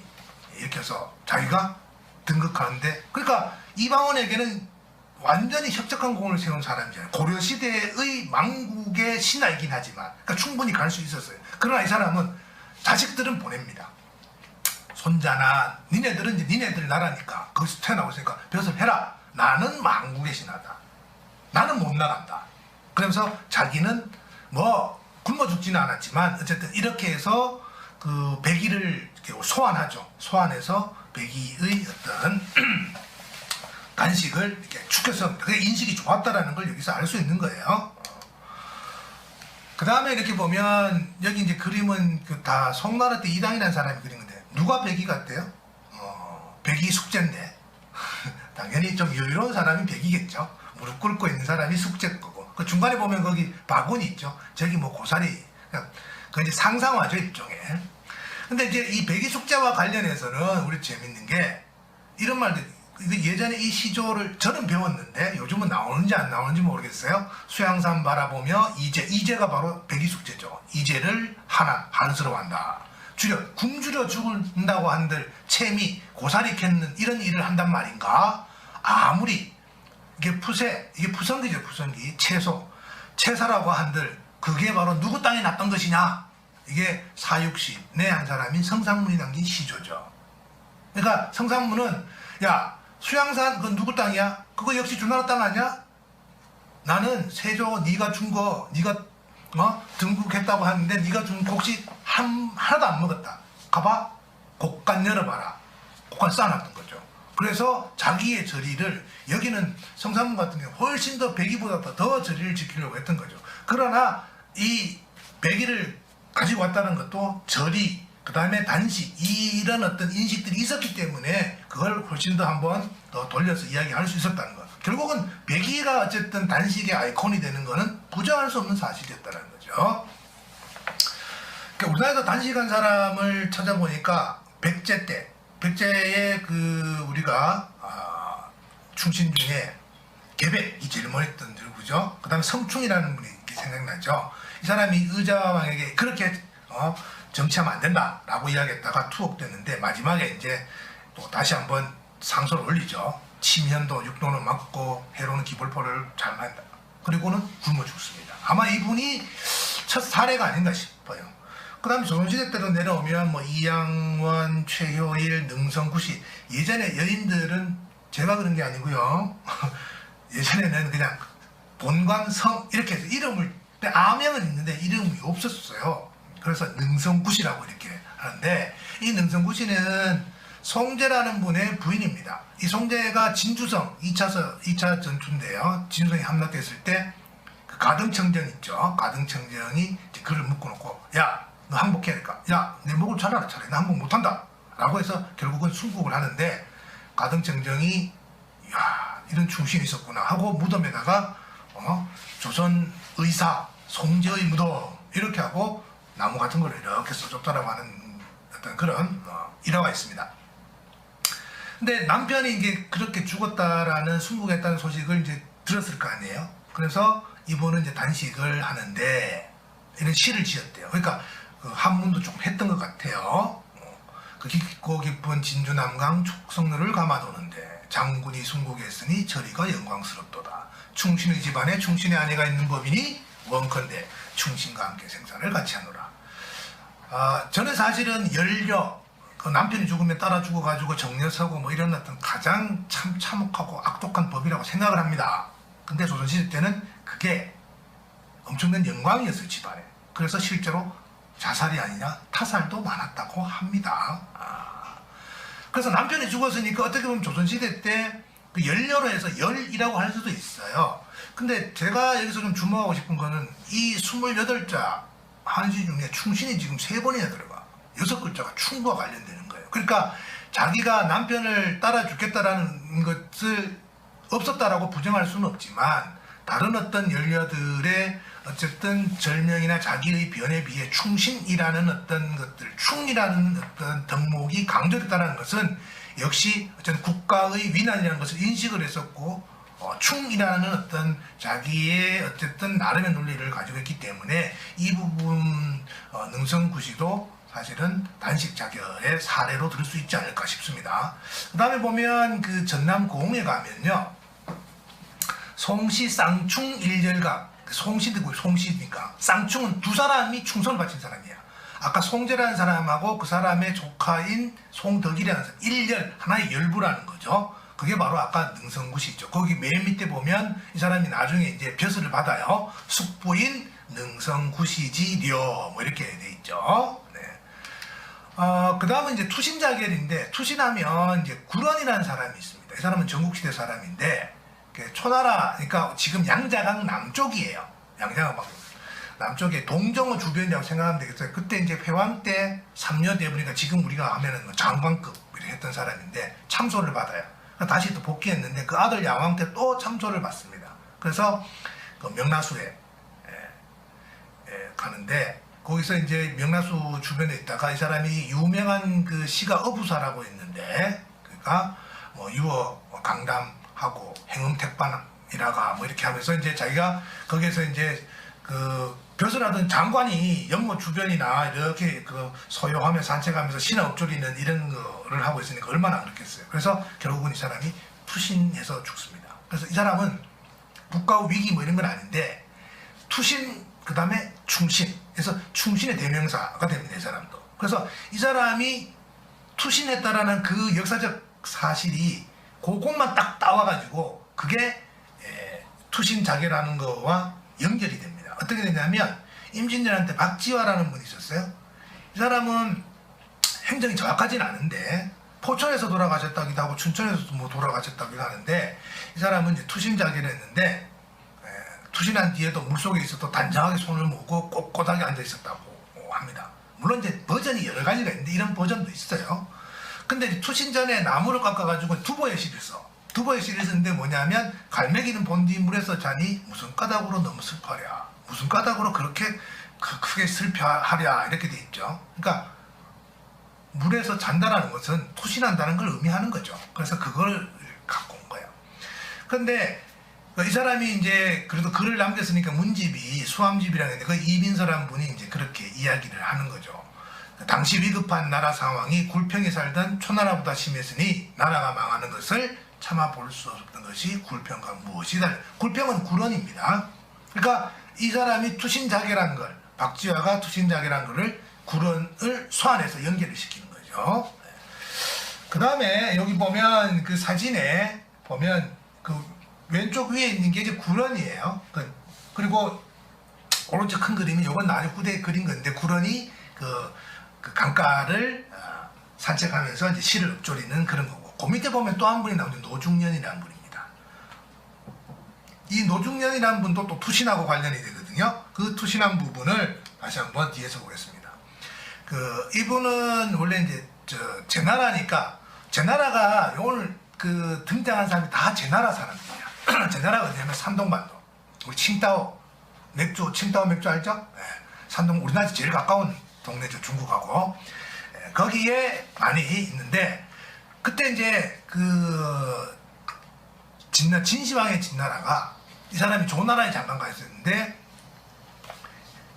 Speaker 1: 이렇게 해서 자기가 등극하는데, 그러니까 이방원에게는 완전히 혁적한 공을 세운 사람이잖아요. 고려시대의 망국의 신하이긴 하지만, 그러니까 충분히 갈 수 있었어요. 그러나 이 사람은 자식들은 보냅니다. 손자나 니네들은 이제 니네들 나라니까 거기서 태어나고 있으니까 벼슬 해라. 나는 망국의 신하다. 나는 못 나간다. 그러면서 자기는 뭐 굶어 죽지는 않았지만 어쨌든 이렇게 해서 그 백의를 소환하죠. 소환해서 백의의 어떤 간식을 이렇게 축해서 그게 인식이 좋았다라는 걸 여기서 알 수 있는 거예요. 그 다음에 이렇게 보면 여기 이제 그림은 그 다 송나라 때 이당이라는 사람이 그린 건데 누가 백의 같대요? 백의 숙제인데 당연히 좀 여유로운 사람이 백의겠죠. 무릎 꿇고 있는 사람이 숙제 거고 그 중간에 보면 거기 바구니 있죠. 저기 뭐 고사리 그 이제 상상화죠, 일종의. 근데 이제 이 백이숙제와 관련해서는 우리 재밌는 게 이런 말들, 예전에 이 시조를 저는 배웠는데 요즘은 나오는지 안 나오는지 모르겠어요. 수양산 바라보며 이제가 바로 백이숙제죠. 이제를 한스러워한다. 굶주려 죽는다고 한들 채미 고사리 캐는 이런 일을 한단 말인가? 아무리 이게 푸성기죠, 푸성기. 채사라고 한들 그게 바로 누구 땅에 났던 것이냐? 이게 사육시 한 사람인 성상문이 남긴 시조죠. 그러니까 성상문은 야, 수양산 그건 누구 땅이야? 그거 역시 주나라 땅 아니야? 나는 세조 네가 준 거 네가 등극했다고 하는데 네가 준 곡식 하나도 안 먹었다. 가봐. 곡간 열어봐라. 곡간 쌓아놨던 거죠. 그래서 자기의 저리를, 여기는 성상문 같은 경우 훨씬 더 백이보다 더 저리를 지키려고 했던 거죠. 그러나 이 백이를 가지고 왔다는 것도 저리, 그 다음에 단식, 이런 어떤 인식들이 있었기 때문에 그걸 훨씬 더 한번 더 돌려서 이야기할 수 있었다는 것. 결국은 백이가 어쨌든 단식의 아이콘이 되는 것은 부정할 수 없는 사실이었다는 거죠. 그러니까 우리나라에서 단식한 사람을 찾아보니까 백제 때, 백제의 우리가 충신 중에 계백이 제일 멀었던 누구죠? 그 다음에 성충이라는 분이 이렇게 생각나죠. 이 사람이 의자왕에게 그렇게 정치하면 안 된다라고 이야기했다가 투옥됐는데 마지막에 이제 또 다시 한번 상소를 올리죠. 침현도 육도는 맞고 해로는 기벌포를 잘 만다. 그리고는 굶어 죽습니다. 아마 이분이 첫 사례가 아닌가 싶어요. 그 다음에 조선시대 때로 내려오면 이양원, 최효일, 능성구시, 예전에 여인들은 제가 그런 게 아니고요. 예전에는 그냥 본광성 이렇게 해서 이름을, 아명은 있는데 이름이 없었어요. 그래서 능성구시라고 이렇게 하는데, 이 능성구시는 송제라는 분의 부인입니다. 이 송제가 진주성 2차 전투인데요. 진주성이 함락됐을 때 그 가등청정 있죠. 가등청정이 그를 묶어놓고, 야, 너 항복해야 될까? 야, 내 목을 잘라라 차라리. 나 항복 못한다. 라고 해서 결국은 순국을 하는데, 가등청정이 야, 이런 충신이 있었구나 하고 무덤에다가 조선 의사 송제의 무덤 이렇게 하고 나무 같은 걸 이렇게 써줬다라고 하는 어떤 그런 일화가 있습니다. 근데 남편이 이제 그렇게 죽었다라는 순국했다는 소식을 이제 들었을 거 아니에요. 그래서 이분은 이제 단식을 하는데 이런 시를 지었대요. 그러니까 그 한문도 좀 했던 것 같아요. 그 깊고 깊은 진주 남강 축성로를 감아도는데 장군이 순국했으니 저리가 영광스럽도다. 충신의 집안에 충신의 아내가 있는 법이니 원컨대 충신과 함께 생산을 같이 하노라. 저는 사실은 연료, 그 남편이 죽으면 따라 죽어가지고 정려서고 이런 어떤 가장 참 참혹하고 악독한 법이라고 생각을 합니다. 근데 조선시대 때는 그게 엄청난 영광이었어요, 집안에. 그래서 실제로 자살이 아니라 타살도 많았다고 합니다. 그래서 남편이 죽었으니까 어떻게 보면 조선시대 때 그 연료로 해서 열이라고 할 수도 있어요. 근데 제가 여기서 좀 주목하고 싶은 거는 이 28자 한시 중에 충신이 지금 3번이나 들어가. 6글자가 충과 관련되는 거예요. 그러니까 자기가 남편을 따라 죽겠다라는 것을 없었다라고 부정할 수는 없지만 다른 어떤 연료들의 어쨌든 절명이나 자기의 변에 비해 충신이라는 어떤 것들, 충이라는 어떤 덕목이 강조됐다는 것은 역시 어떤 국가의 위난이라는 것을 인식을 했었고, 충이라는 어떤 자기의 어쨌든 나름의 논리를 가지고 있기 때문에 이 부분 능성구시도 사실은 단식 자결의 사례로 들을 수 있지 않을까 싶습니다. 그 다음에 보면 그 전남 고흥에 가면요, 송시 쌍충 일절각, 송시도 송시니까 쌍충은 두 사람이 충성을 바친 사람이야. 아까 송제라는 사람하고 그 사람의 조카인 송덕이라는 사람, 일열, 하나의 열부라는 거죠. 그게 바로 아까 능성구시죠. 거기 맨 밑에 보면 이 사람이 나중에 이제 벼슬을 받아요. 숙부인 능성구시지려 이렇게 돼 있죠. 네. 그 다음은 이제 투신자결인데, 투신하면 이제 구런이라는 사람이 있습니다. 이 사람은 전국시대 사람인데 초나라, 그러니까 지금 양자강 남쪽이에요. 양자강 남쪽에 동정호 주변이라고 생각하면 되겠어요. 그때 이제 회왕 때 3년 되보니까 지금 우리가 하면은 장관급 이렇게 했던 사람인데 참소를 받아요. 다시 또 복귀했는데 그 아들 양왕 때 또 참소를 받습니다. 그래서 그 명나수에 가는데 거기서 이제 명나수 주변에 있다가 이 사람이 유명한 그 시가 어부사라고 있는데, 그러니까 뭐 유어 강담하고 행음택반이라가 뭐 이렇게 하면서 이제 자기가 거기에서 이제 그 벼슬하던 장관이 연못 주변이나 이렇게 그 소요하며 산책하면서 신화 읊조리는 이런 거를 하고 있으니까 얼마나 그렇겠어요. 그래서 결국은 이 사람이 투신해서 죽습니다. 그래서 이 사람은 국가 위기 뭐 이런 건 아닌데 투신 그 다음에 충신, 그래서 충신의 대명사가 됩니다. 이 사람도. 그래서 이 사람이 투신했다라는 그 역사적 사실이 그것만 딱 따와가지고 그게 투신자계라는 거와 연결이 됩니다. 어떻게 되냐면 임진왜란때 박지화라는 분이 있었어요. 이 사람은 행정이 정확하진 않은데 포천에서 돌아가셨다기도 하고 춘천에서도 뭐 돌아가셨다기도 하는데 이 사람은 이제 투신자계를 했는데 투신한 뒤에도 물속에 있어도 단정하게 손을 모으고 꼿꼿하게 앉아 있었다고 합니다. 물론 이제 버전이 여러 가지가 있는데 이런 버전도 있어요. 근데 이제 투신 전에 나무를 깎아가지고 두보의 시를 써. 두보의 시를 쓰는데 뭐냐면 갈매기는 본디 물에서 자니 무슨 까닭으로 너무 슬퍼하랴. 무슨 까닭으로 그렇게 크게 슬퍼하랴 이렇게 돼 있죠. 그러니까 물에서 잔다라는 것은 투신한다는 걸 의미하는 거죠. 그래서 그걸 갖고 온 거예요. 근데 이 사람이 이제 그래도 글을 남겼으니까 문집이 수함집이라는 게 그 이민서라는 분이 이제 그렇게 이야기를 하는 거죠. 당시 위급한 나라 상황이 굴평에 살던 초나라보다 심했으니 나라가 망하는 것을 참아 볼 수 없던 것이 굴평과 무엇이다. 굴평은 굴언입니다. 그러니까 이 사람이 투신자계라는 걸, 박지화가 투신자계라는 거를 굴언을 소환해서 연결을 시키는 거죠. 그 다음에 여기 보면 그 사진에 보면 그 왼쪽 위에 있는 게 이제 굴언이에요. 그리고 오른쪽 큰 그림이 이건 나중에 후대에 그린 건데 굴언이 그 강가를 산책하면서 이제 시를 읊조리는 그런 거고 그 밑에 보면 또 한 분이 나오죠. 노중년이라는 분입니다. 이 노중년이라는 분도 또 투신하고 관련이 되거든요. 그 투신한 부분을 다시 한번 뒤에서 보겠습니다. 이분은 원래 이제 제나라니까 제나라가 오늘 그 등장한 사람이 다 제나라 사람이에요. 제나라가 어디냐면 산동반도. 우리 칭다오 맥주, 칭다오 맥주 알죠? 네. 산동 우리나라에서 제일 가까운 동네죠. 중국하고. 거기에 많이 있는데 그때 이제 그 진시황의 진나라가 이 사람이 조나라의 장관가 있었는데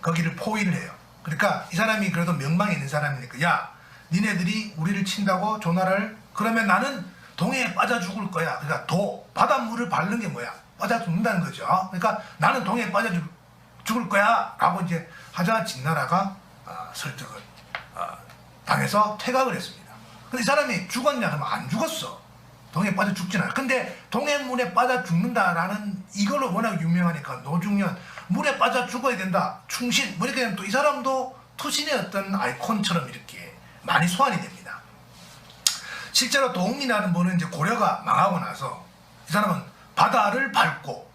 Speaker 1: 거기를 포위를 해요. 그러니까 이 사람이 그래도 명망이 있는 사람이니까 야 니네들이 우리를 친다고 조나라를 그러면 나는 동해에 빠져 죽을 거야. 그러니까 바닷물을 밟는 게 뭐야? 빠져 죽는다는 거죠. 그러니까 나는 동해에 빠져 죽을 거야 라고 이제 하자 진나라가 설득을 당해서 퇴각을 했습니다. 근데 이 사람이 죽었냐 하면 안 죽었어. 동해에 빠져 죽진 않아. 근데 동해물에 빠져 죽는다라는 이걸로 워낙 유명하니까 노중년 물에 빠져 죽어야 된다. 충신 뭐 이렇게 되면 또 이 사람도 투신의 어떤 아이콘처럼 이렇게 많이 소환이 됩니다. 실제로 도웅이라는 분은 이제 고려가 망하고 나서 이 사람은 바다를 밟고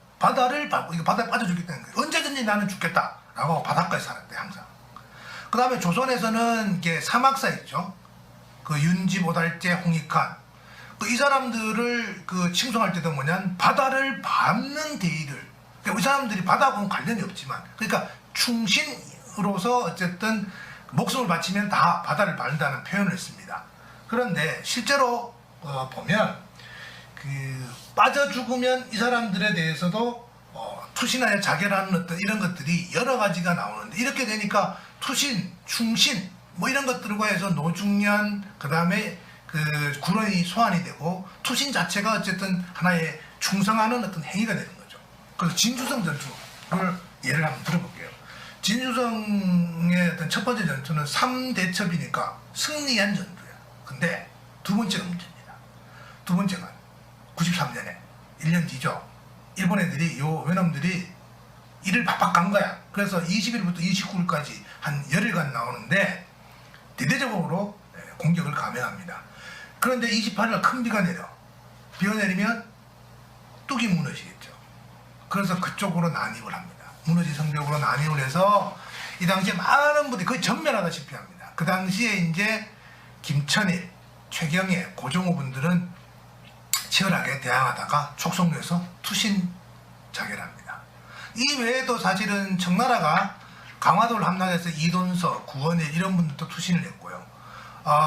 Speaker 1: 이거 바다에 빠져 죽겠다는 거예요. 언제든지 나는 죽겠다라고 바닷가에 살았대 항상. 그 다음에 조선에서는 이게 사막사 있죠. 그 윤지, 보달제, 홍익한 이 사람들을 그 칭송할 때도 뭐냐면 바다를 밟는 대의들. 그러니까 이 사람들이 바다하고는 관련이 없지만 그러니까 충신으로서 어쨌든 목숨을 바치면 다 바다를 밟는다는 표현을 했습니다. 그런데 실제로 보면 그 빠져 죽으면 이 사람들에 대해서도 투신하여 자결하는 어떤 이런 것들이 여러 가지가 나오는데 이렇게 되니까 투신, 충신 뭐 이런 것들과 해서 노중년 그 다음에 그 굴언이 소환이 되고 투신 자체가 어쨌든 하나의 충성하는 어떤 행위가 되는 거죠. 그래서 진주성 전투를 예를 한번 들어볼게요. 진주성의 어떤 첫 번째 전투는 3대첩이니까 승리한 전투야. 근데 두 번째가 문제입니다. 두 번째가 93년에 1년 뒤죠. 일본 애들이 요 외놈들이 일을 박박 간 거야. 그래서 20일부터 29일까지 한 열흘간 나오는데 대대적으로 공격을 감행합니다. 그런데 28일 큰 비가 내려. 비가 내리면 뚝이 무너지겠죠. 그래서 그쪽으로 난입을 합니다. 무너진 성벽으로 난입을 해서 이 당시에 많은 분들이 거의 전멸하다시피 합니다. 그 당시에 이제 김천일, 최경애, 고종호 분들은 치열하게 대항하다가 촉성로에서 투신 자결합니다. 이 외에도 사실은 청나라가 강화도를 함락해서 이돈서, 구원일 이런 분들도 투신을 했고요.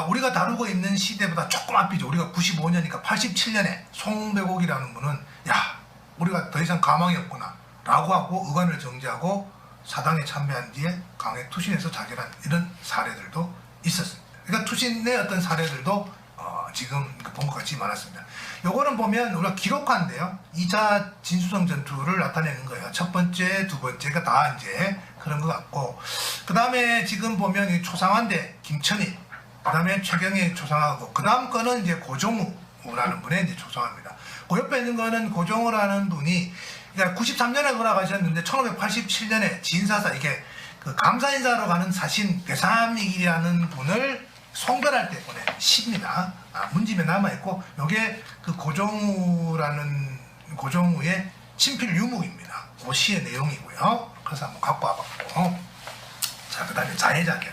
Speaker 1: 우리가 다루고 있는 시대보다 조금 앞이죠. 우리가 95년이니까 87년에 송배곡이라는 분은 야, 우리가 더 이상 가망이 없구나 라고 하고 의관을 정지하고 사당에 참배한 뒤에 강에 투신해서 자결한 이런 사례들도 있었습니다. 그러니까 투신의 어떤 사례들도 지금 본 것 같이 많았습니다. 요거는 보면 우리가 기록한데요. 2차 진수성 전투를 나타내는 거예요. 첫 번째, 두 번째가 다 이제 그런 것 같고, 그 다음에 지금 보면 초상화인데 김천희, 그 다음에 최경희 초상화고, 그 다음 거는 이제 고종우라는 분의 이제 초상화입니다. 그 옆에 있는 거는 고종우라는 분이 그러니까 93년에 돌아가셨는데 1587년에 진사사, 이게 그 감사인사로 가는 사신 배삼익이라는 분을 송별할 때 보낸 시입니다. 문집에 남아있고, 요게 그 고종우의 친필 유목입니다. 그 시의 내용이고요. 그래서 한번 갖고 와봤고, 자, 그 다음에 자해자결.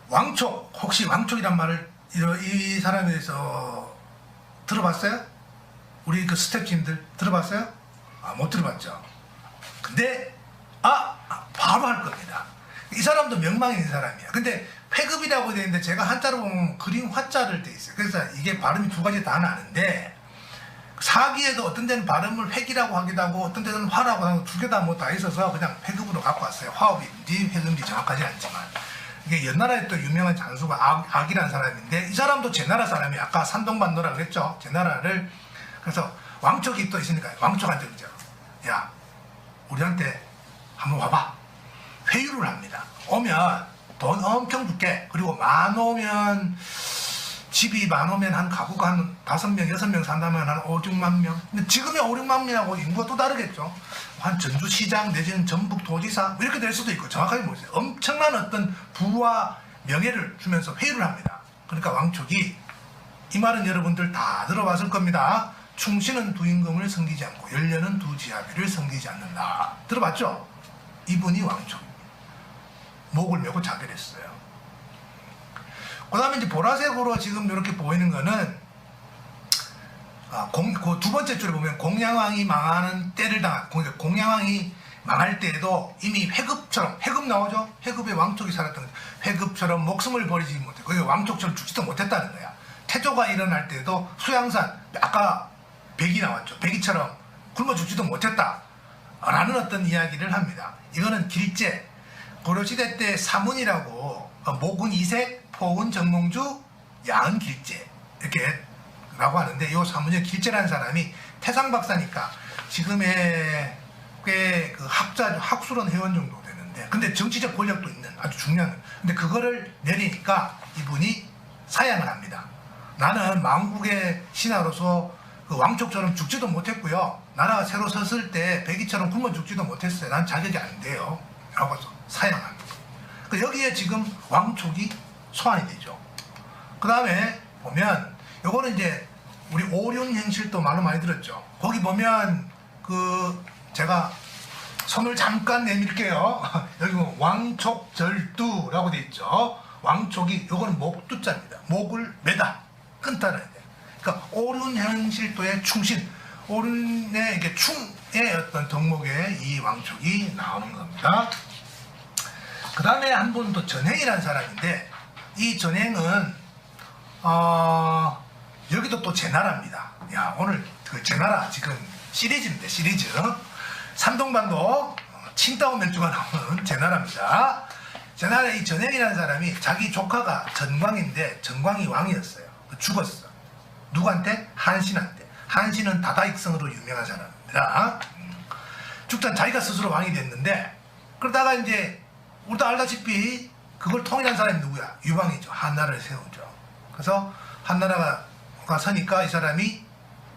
Speaker 1: 왕촉, 혹시 왕촉이란 말을 이 사람에 대해서 들어봤어요? 우리 그 스태프님들 들어봤어요? 못 들어봤죠. 근데 바로 할 겁니다. 이 사람도 명망 있는 사람이야. 근데 폐급이라고 되어 있는데 제가 한자로 보면 그림 화자를 돼 있어요. 그래서 이게 발음이 두 가지 다 나는데, 사기에도 어떤 데는 발음을 획이라고 하기도 하고 어떤 데는 화라고 하고 두 개 다 뭐 다 있어서 그냥 폐급으로 갖고 왔어요. 화업인지 획인지 정확하지 않지만, 이게 연나라에 또 유명한 장수가 악이라는 사람인데, 이 사람도 제 나라 사람이 아까 산동반도라 그랬죠. 제 나라를. 그래서 왕촉이 또 있으니까 왕촉한테 그러죠. 야, 우리한테 한번 와봐. 회유를 합니다. 오면 돈 엄청 줄게. 그리고 오면 집이 오면 한 가구가 한 5명, 6명 산다면 한 5, 6만 명. 근데 지금의 5, 6만 명하고 인구가 또 다르겠죠. 한 전주시장 내지는 전북도지사 이렇게 될 수도 있고, 정확하게 모르겠어요. 엄청난 어떤 부와 명예를 주면서 회유를 합니다. 그러니까 왕촉이, 이 말은 여러분들 다 들어봤을 겁니다. 충신은 두 임금을 섬기지 않고 연려는 두 지하비를 섬기지 않는다. 들어봤죠? 이분이 왕촉입니다. 목을 메고 자결했어요. 그 다음에 이제 보라색으로 지금 이렇게 보이는 거는 그 두 번째 줄에 보면 공양왕이 망하는 때를 당한, 공양왕이 망할 때에도 이미 회급처럼, 회급 나오죠? 회급에 왕촉이 살았던 거죠. 회급처럼 목숨을 버리지 못해. 그게 왕촉처럼 죽지도 못했다는 거야. 태조가 일어날 때에도 수양산, 아까 백이 나왔죠. 백이처럼 굶어 죽지도 못했다 라는 어떤 이야기를 합니다. 이거는 길제, 고려시대 때 사문이라고, 목은 이색, 포은 정몽주, 야은 길제 이렇게 라고 하는데, 이 사문의 길제라는 사람이 태상박사니까 지금의 꽤 그 학술원 회원 정도 되는데, 근데 정치적 권력도 있는 아주 중요한, 근데 그거를 내리니까 이분이 사양을 합니다. 나는 망국의 신하로서 그 왕촉처럼 죽지도 못했고요, 나라가 새로 섰을 때 백이처럼 굶어 죽지도 못했어요. 난 자격이 안 돼요 라고 해서 사양합니다. 여기에 지금 왕촉이 소환이 되죠. 그 다음에 보면 요거는 이제 우리 오륜행실도 많이 들었죠. 거기 보면 그 제가 손을 잠깐 내밀게요. 여기 보면 왕촉절두라고 돼 있죠. 왕촉이, 요거는 목두자입니다. 목을 매다, 끊다는 데. 그러니까 오륜행실도의 충신, 오륜의 이게 충의 어떤 덕목에 이 왕촉이 나오는 겁니다. 그 다음에 한 분 또 전행이라는 사람인데, 이 전행은 여기도 또 제나라입니다. 야, 오늘 그 제나라 지금 시리즈인데, 시리즈 산동반도 칭따오 맥주가 나오는 제나라입니다. 제나라의 이 전행이라는 사람이 자기 조카가 전광인데, 전광이 왕이었어요. 죽었어. 누구한테? 한신한테. 한신은 다다익성으로 유명한 사람입니다. 죽던 자기가 스스로 왕이 됐는데, 그러다가 이제 우리도 알다시피 그걸 통일한 사람이 누구야? 유방이죠. 한나라를 세우죠. 그래서 한나라가 서니까 이 사람이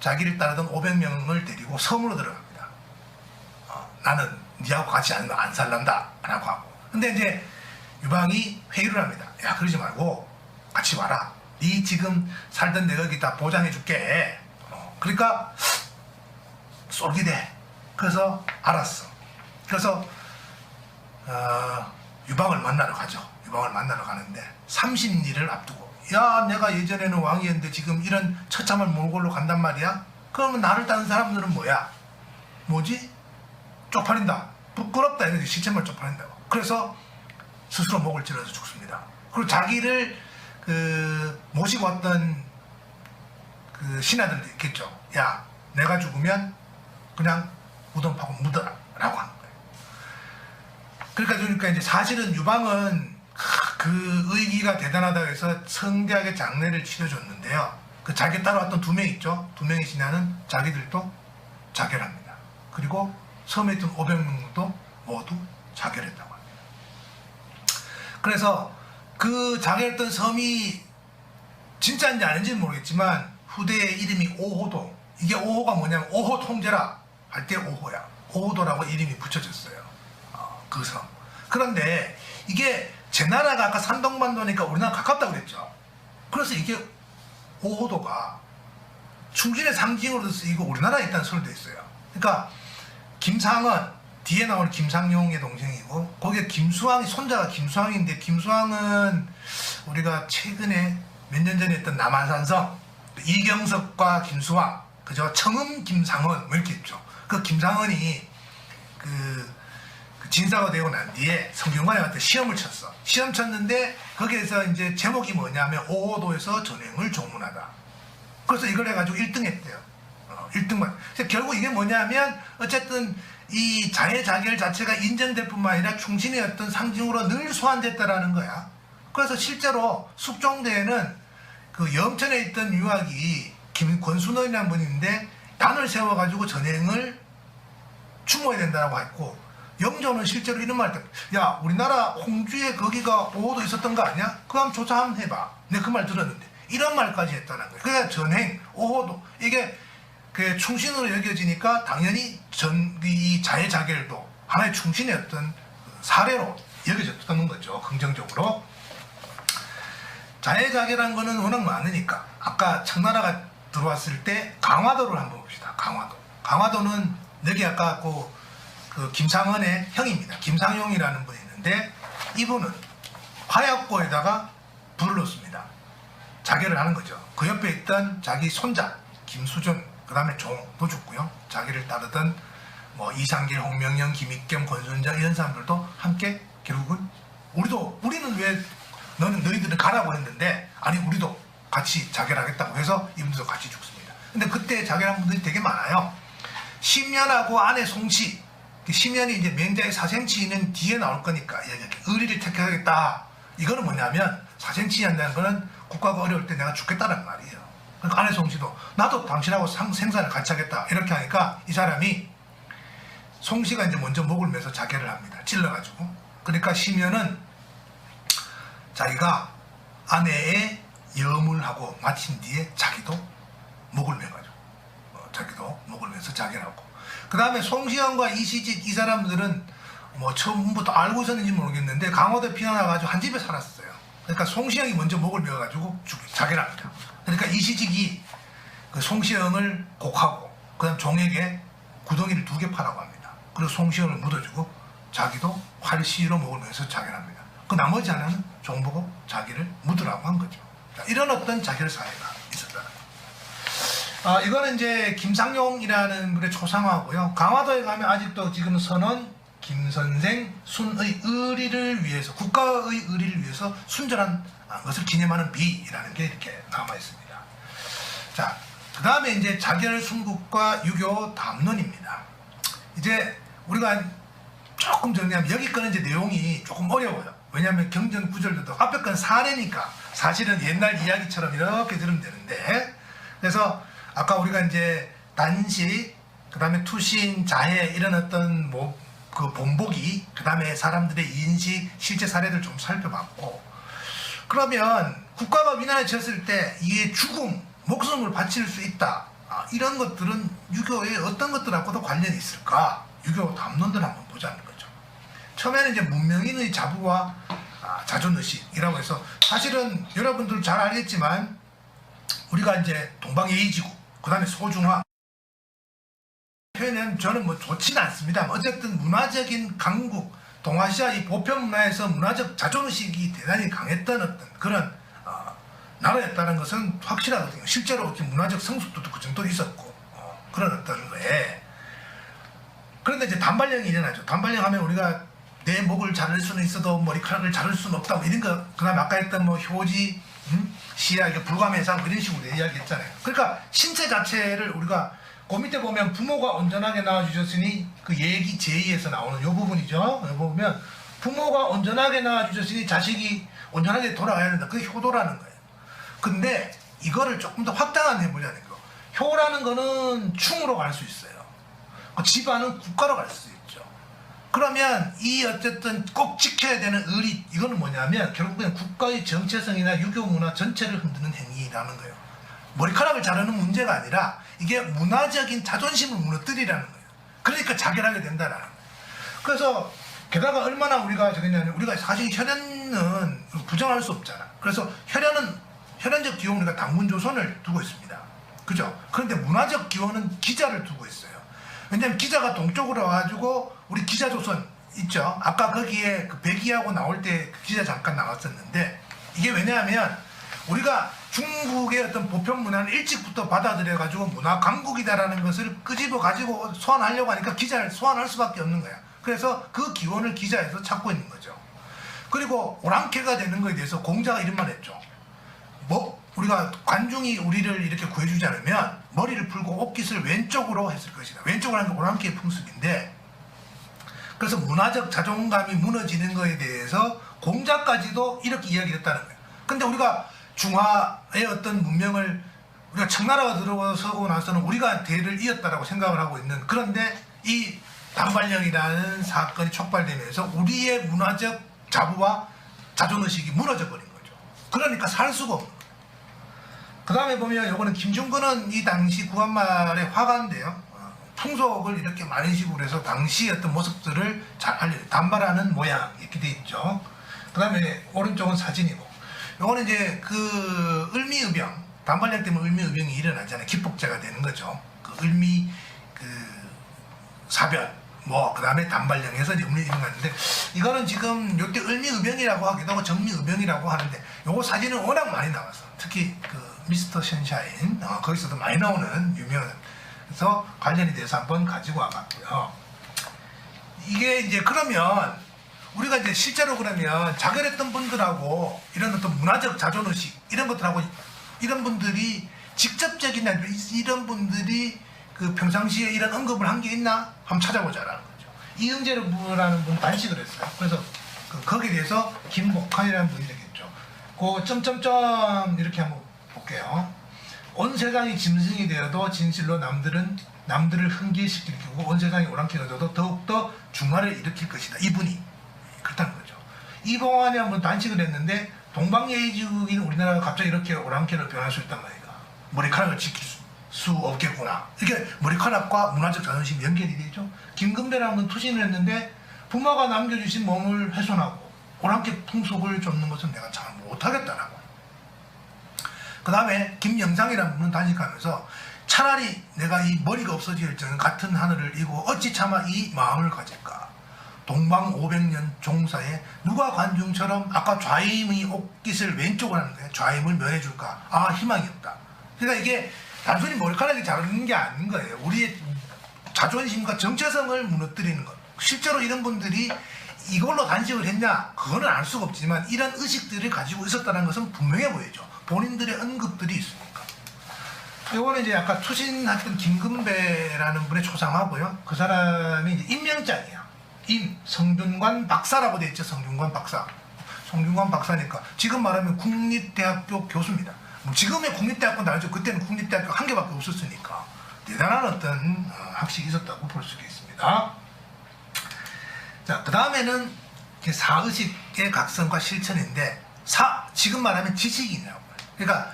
Speaker 1: 자기를 따르던 500명을 데리고 섬으로 들어갑니다. 나는 니하고 같이 안 살란다 라고 하고. 근데 이제 유방이 회의를 합니다. 야, 그러지 말고 같이 와라. 니 지금 살던 내가 여기 다 보장해 줄게. 그러니까 쏠게 돼. 그래서 알았어. 그래서 유방을 만나러 가죠. 유방을 만나러 가는데 30리를 앞두고, 야, 내가 예전에는 왕이었는데 지금 이런 처참한 몽골로 간단 말이야? 그러면 나를 따는 사람들은 뭐야? 뭐지? 쪽팔린다. 부끄럽다 이렇게 시체물 쪽팔린다고. 그래서 스스로 목을 찔러서 죽습니다. 그리고 자기를 모시고 왔던 그 신하들도 있겠죠. 야, 내가 죽으면 그냥 무덤 파고 묻어라 라고 하는 거예요. 그러니까 이제 사실은 유방은 그 의기가 대단하다고 해서 성대하게 장례를 치러줬는데요. 그 자기 따라왔던 2명 있죠. 2명의 신하는 자기들도 자결합니다. 그리고 섬에 있던 500명도 모두 자결했다고 합니다. 그래서 그 자결했던 섬이 진짜인지 아닌지는 모르겠지만 후대의 이름이 오호도. 이게 오호가 뭐냐면 오호 통제라 할 때 오호야. 오호도라고 이름이 붙여졌어요. 그 섬. 그런데 이게 제 나라가 아까 산동반도니까 우리나라 가깝다고 그랬죠. 그래서 이게 오호도가 충신의 상징으로 쓰이고 우리나라에 있다는 설도 있어요. 그러니까 김상은 뒤에 나올 김상용의 동생이고 거기에 김수왕이 손자가 김수왕인데 김수왕은 우리가 최근에 몇 년 전에 했던 남한산성 이경석과 김수왕 그죠? 청음 김상은 뭐 이렇게 있죠. 그 김상은이 그 진사가 되고 난 뒤에 성균관에 시험을 쳤어. 시험 쳤는데 거기에서 이제 제목이 뭐냐면 오호도에서 전행을 조문하다. 그래서 이걸 해가지고 1등 했대요. 1등만. 결국 이게 뭐냐면 어쨌든 이 자해자결 자체가 인정될 뿐만 아니라 충신의 어떤 상징으로 늘 소환됐다라는 거야. 그래서 실제로 숙종대에는 그 염천에 있던 유학이 김권순원이라는 분이 있는데 단을 세워가지고 전행을 추모해야 된다고 했고 영조는 실제로 이런 말 때, 야 우리나라 홍주에 거기가 오호도 있었던 거 아니야? 그거 한번 조사 한번 해봐. 내가 그 말 들었는데 이런 말까지 했다는 거예요. 그러니까 전행, 오호도 이게 그 충신으로 여겨지니까 당연히 이 자해자결도 하나의 충신의 어떤 사례로 여겨졌다는 거죠. 긍정적으로. 자해자결한 거는 워낙 많으니까 아까 청나라가 들어왔을 때 강화도를 한번 봅시다. 강화도. 강화도는 여기 아까 그 김상은의 형입니다. 김상용이라는 분이 있는데 이분은 화약고에다가 불을 넣습니다. 자결을 하는 거죠. 그 옆에 있던 자기 손자 김수준 그 다음에 종도 죽고요. 자기를 따르던 뭐 이상길, 홍명영, 김익겸, 권순자 이런 사람들도 함께 결국은 우리는 왜 너희들은 가라고 했는데 아니 우리도 같이 자결하겠다고 해서 이분들도 같이 죽습니다. 근데 그때 자결한 분들이 되게 많아요. 심연하고 아내 송씨 심연이 이제 명자의 사생치는 뒤에 나올 거니까 의리를 택하겠다. 이거는 뭐냐면 사생치한다는 거는 국가가 어려울 때 내가 죽겠다는 말이에요. 그러니까 아내 송씨도 나도 당신하고 생사를 같이 하겠다 이렇게 하니까 이 사람이 송씨가 이제 먼저 목을 매서 자결을 합니다. 찔러가지고. 그러니까 심연은 자기가 아내의 염을 하고 마친 뒤에 자기도 목을 매가지고 자기도 목을 매서 자결하고 그 다음에 송시현과 이시직 이 사람들은 뭐 처음부터 알고 있었는지 모르겠는데 강화도에 피어나가지고 한 집에 살았어요. 그러니까 송시영이 먼저 목을 매어가지고 자결합니다. 그러니까 이시직이 그 송시영을 곡하고 그 다음 종에게 구덩이를 2개 파라고 합니다. 그리고 송시영을 묻어주고 자기도 활시로 목을 매서 자결합니다. 그 나머지 하나는 종 보고 자기를 묻으라고 한 거죠. 이런 어떤 자결 사회가 있었다는 거예요. 이거는 이제 김상용이라는 분의 초상화고요. 강화도에 가면 아직도 지금 선원 김선생 순의 의리를 위해서 국가의 의리를 위해서 순전한 것을 기념하는 비라는 게 이렇게 남아 있습니다. 자, 그 다음에 이제 자결 순국과 유교 담론입니다. 이제 우리가 조금 정리하면 여기 거는 이제 내용이 조금 어려워요. 왜냐하면 경전 구절도 앞에 건 사례니까 사실은 옛날 이야기처럼 이렇게 들으면 되는데 그래서 아까 우리가 이제 단시 그 다음에 투신 자해 이런 어떤 그 본보기 그 다음에 사람들의 인식 실제 사례들 좀 살펴봤고 그러면 국가가 위난에 처했을 때 이게 죽음 목숨을 바칠 수 있다 이런 것들은 유교의 어떤 것들하고도 관련이 있을까 유교 담론들 한번 보자는 거죠. 처음에는 이제 문명인의 자부와 자존의식이라고 해서 사실은 여러분들 잘 알겠지만 우리가 이제 동방예의지구 그 다음에 소중화 표현은 저는 뭐 좋지는 않습니다. 어쨌든 문화적인 강국 동아시아 이 보편 문화에서 문화적 자존의식이 대단히 강했던 어떤 그런 나라였다는 것은 확실하거든요. 실제로 문화적 성숙도도 그 정도 있었고 그런 어떤 거에 그런데 이제 단발령이 일어나죠. 단발령 하면 우리가 내 목을 자를 수는 있어도 머리카락을 자를 수는 없다고 이런 거, 그다음 아까 했던 뭐 효지, 시야, 이게 불가매상 이런 식으로 이야기했잖아요. 그러니까 신체 자체를 우리가 그 밑에 보면 부모가 온전하게 낳아주셨으니 그 얘기 제2에서 나오는 요 부분이죠. 여기 보면 부모가 온전하게 낳아주셨으니 자식이 온전하게 돌아가야 된다. 그게 효도라는 거예요. 근데 이거를 조금 더 확장해 보자는 거. 효라는 거는 충으로 갈 수 있어요. 집안은 국가로 갈 수 있죠. 그러면 이 어쨌든 꼭 지켜야 되는 의리, 이거는 뭐냐면 결국엔 국가의 정체성이나 유교 문화 전체를 흔드는 행위라는 거예요. 머리카락을 자르는 문제가 아니라 이게 문화적인 자존심을 무너뜨리라는 거예요. 그러니까 자결하게 된다라는 거예요. 그래서 게다가 얼마나 우리가 저기냐면 우리가 사실 혈연은 부정할 수 없잖아. 그래서 혈연적 기원 우리가 당군조선을 두고 있습니다. 그죠? 그런데 문화적 기원은 기자를 두고 있어요. 왜냐면 기자가 동쪽으로 와가지고 우리 기자조선 있죠. 아까 거기에 그 백이하고 나올 때 기자 잠깐 나왔었는데 이게 왜냐하면 우리가 중국의 어떤 보편 문화는 일찍부터 받아들여가지고 문화 강국이다라는 것을 끄집어 가지고 소환하려고 하니까 기자를 소환할 수밖에 없는 거야. 그래서 그 기원을 기자에서 찾고 있는 거죠. 그리고 오랑캐가 되는 거에 대해서 공자가 이런 말 했죠. 뭐 우리가 관중이 우리를 이렇게 구해주지 않으면 머리를 풀고 옷깃을 왼쪽으로 했을 것이다. 왼쪽으로 하는 게 오랑캐의 풍습인데, 그래서 문화적 자존감이 무너지는 거에 대해서 공자까지도 이렇게 이야기를 했다는 거예요. 근데 우리가 중화의 어떤 문명을 우리가 청나라가 들어서고 나서는 우리가 대를 이었다라고 생각을 하고 있는, 그런데 이 단발령이라는 사건이 촉발되면서 우리의 문화적 자부와 자존의식이 무너져 버린 거죠. 그러니까 살 수가 없는 거예요. 그 다음에 보면 요거는 김중근은 이 당시 구한말의 화가인데요. 풍속을 이렇게 많은 식으로 해서 당시 어떤 모습들을 잘 알려요. 단발하는 모양 이렇게 돼 있죠. 그 다음에 오른쪽은 사진이고, 요거는 이제 그 을미의병, 단발령 때문에 을미의병이 일어나잖아요. 기폭제가 되는 거죠. 그 을미 그 사변, 뭐 그 다음에 단발령에서 이제 을미의병이 갔는데, 이거는 지금 요때 을미의병이라고 하기도 하고 정미의병이라고 하는데, 요거 사진은 워낙 많이 나왔어. 특히 그 미스터 션샤인 거기서도 많이 나오는 유명한, 그래서 관련이 돼서 한번 가지고 와봤고요. 이게 이제 그러면 우리가 이제 실제로 그러면 자결했던 분들하고 이런 어떤 문화적 자존의식 이런 것들하고 이런 분들이 직접적인 아니라 이런 분들이 그 평상시에 이런 언급을 한 게 있나 한번 찾아보자라는 거죠. 이응재라는 분 단식을 했어요. 그래서 거기에 대해서 김복환이라는 분이 얘기했죠. 그 점점점 이렇게 한번 볼게요. 온 세상이 짐승이 되어도 진실로 남들을 흥기시킬 거고 온 세상이 오랑캐가 되어도 더욱더 중화를 일으킬 것이다. 이분이 그렇다는 거죠. 이봉환이 한번 단식을 했는데 동방예의지국인 우리나라가 갑자기 이렇게 오랑캐로 변할 수 있단 말이야. 머리카락을 지킬 수 없겠구나. 이게 머리카락과 문화적 자존심 연결이 되죠. 김근배라는 분 투신을 했는데 부모가 남겨주신 몸을 훼손하고 오랑캐 풍속을 쫓는 것은 내가 잘 못하겠다라고. 그 다음에 김영상이라는 분은 단식하면서 차라리 내가 이 머리가 없어질 적은 같은 하늘을 이고 어찌 차마 이 마음을 가질까. 동방 500년 종사에 누가 관중처럼 아까 좌임의 옷깃을 왼쪽으로 하는 거예요. 좌임을 면해줄까. 아, 희망이 없다. 그러니까 이게 단순히 머리카락이 자르는 게 아닌 거예요. 우리의 자존심과 정체성을 무너뜨리는 것. 실제로 이런 분들이 이걸로 단식을 했냐? 그거는 알 수가 없지만 이런 의식들을 가지고 있었다는 것은 분명해 보이죠. 본인들의 언급들이 있으니까. 이거는 이제 아까 투신했던 김근배라는 분의 초상하고요. 그 사람이 이제 임명장이야. 성균관 박사라고 돼 있죠. 성균관 박사. 성균관 박사니까 지금 말하면 국립대학교 교수입니다. 지금의 국립대학교는 다르죠. 그때는 국립대학교 한 개밖에 없었으니까 대단한 어떤 학식이 있었다고 볼 수 있습니다. 자, 그 다음에는 사의식의 각성과 실천인데, 지금 말하면 지식인이라고 해요. 그러니까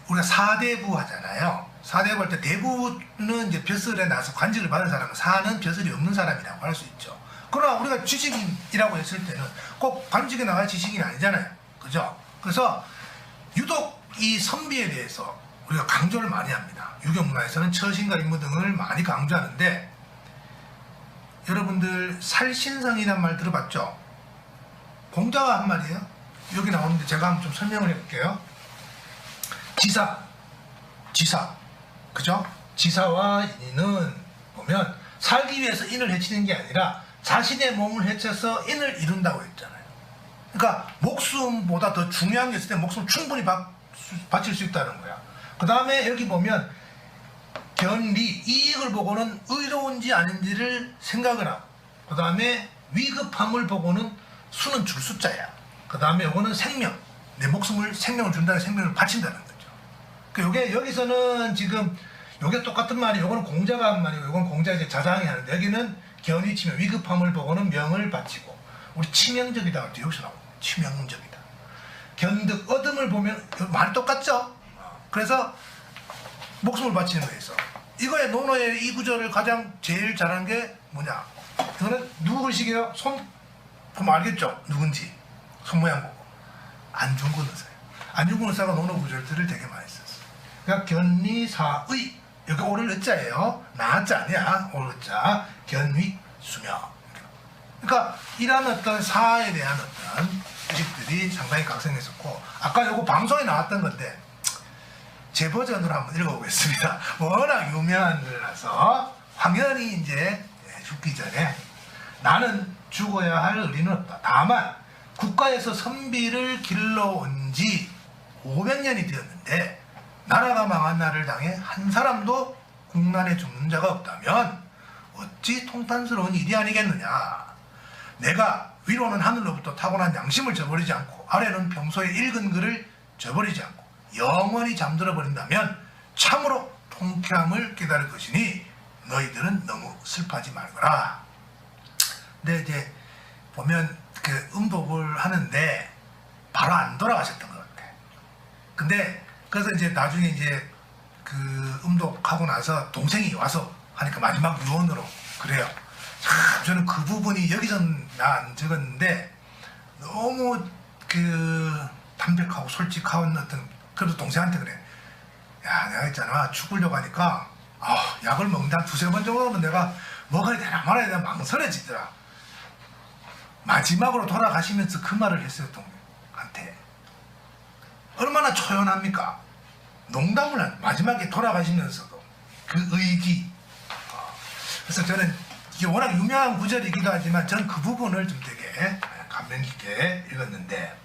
Speaker 1: 우리가 사대부 하잖아요. 사대부 할 때 대부는 이제 벼슬에 나서 관직을 받은 사람은, 사는 벼슬이 없는 사람이라고 할 수 있죠. 그러나 우리가 지식인이라고 했을 때는 꼭 관직에 나갈 지식인이 아니잖아요. 그죠? 그래서 유독 이 선비에 대해서 우리가 강조를 많이 합니다. 유교 문화에서는 처신과 임무 등을 많이 강조하는데, 여러분들 살신성이란 말 들어봤죠? 공자가 한 말이에요. 여기 나오는데 제가 한번 좀 설명을 해볼게요. 지사, 그죠? 지사와 인은 보면 살기 위해서 인을 해치는 게 아니라 자신의 몸을 해쳐서 인을 이룬다고 했잖아요. 그러니까 목숨보다 더 중요한 게 있을 때 목숨을 충분히 바칠 수 있다는 거야. 그 다음에 여기 보면 견리, 이익을 보고는 의로운지 아닌지를 생각을 하고, 그 다음에 위급함을 보고는 수는 줄 숫자야. 그 다음에 요거는 생명, 내 목숨을 생명을 준다는 생명을 바친다는 거죠. 그러니까 요게 여기서는 지금 요게 똑같은 말이, 요거는 공자가 한 말이고 요건 공자 이제 자장이 하는데, 여기는 견이 치면 위급함을 보고는 명을 바치고, 우리 치명적이다 할 때 여기서 나오고 치명적이다. 견득, 얻음을 보면 말이 똑같죠. 그래서 목숨을 바치는 거에서 이거의 논어의 이 구절을 가장 제일 잘한 게 뭐냐? 이거는 누구 글씨게요? 손 보면 알겠죠? 누군지 손 모양 보고 안중근 의사예요. 안중근 의사가 논어 구절들을 되게 많이 썼어요. 그러니까 견리사의, 여기 오를 의자예요. 나자 아니야. 오를 의자. 견위 수명. 그러니까 이런 어떤 사에 대한 어떤 의식들이 상당히 각성했었고, 아까 요거 방송에 나왔던 건데 제 버전으로 한번 읽어보겠습니다. 워낙 유명한 거라서. 황현이 이제 죽기 전에 나는 죽어야 할 의리는 없다. 다만 국가에서 선비를 길러온 지 500년이 되었는데 나라가 망한 날을 당해 한 사람도 국난에 죽는 자가 없다면 어찌 통탄스러운 일이 아니겠느냐. 내가 위로는 하늘로부터 타고난 양심을 저버리지 않고 아래는 평소에 읽은 글을 저버리지 않고 영원히 잠들어 버린다면 참으로 통쾌함을 깨달을 것이니 너희들은 너무 슬퍼하지 말거라. 근데 이제 보면 그 음독을 하는데 바로 안 돌아가셨던 것 같아. 근데 그래서 이제 나중에 이제 그 음독하고 나서 동생이 와서 하니까 마지막 유언으로 그래요. 참 저는 그 부분이 여기서는 안 적었는데 너무 그 담백하고 솔직한 어떤, 그래도 동생한테 그래. 야, 내가 있잖아 죽으려고 하니까 약을 먹는데 한 두세 번 정도는 내가 먹어야 되나 말아야 되나 망설여지더라. 마지막으로 돌아가시면서 그 말을 했어요. 동생한테. 얼마나 초연합니까? 농담을 한 마지막에 돌아가시면서도 그 의기. 그래서 저는 이게 워낙 유명한 구절이기도 하지만 저는 그 부분을 좀 되게 감명 깊게 읽었는데,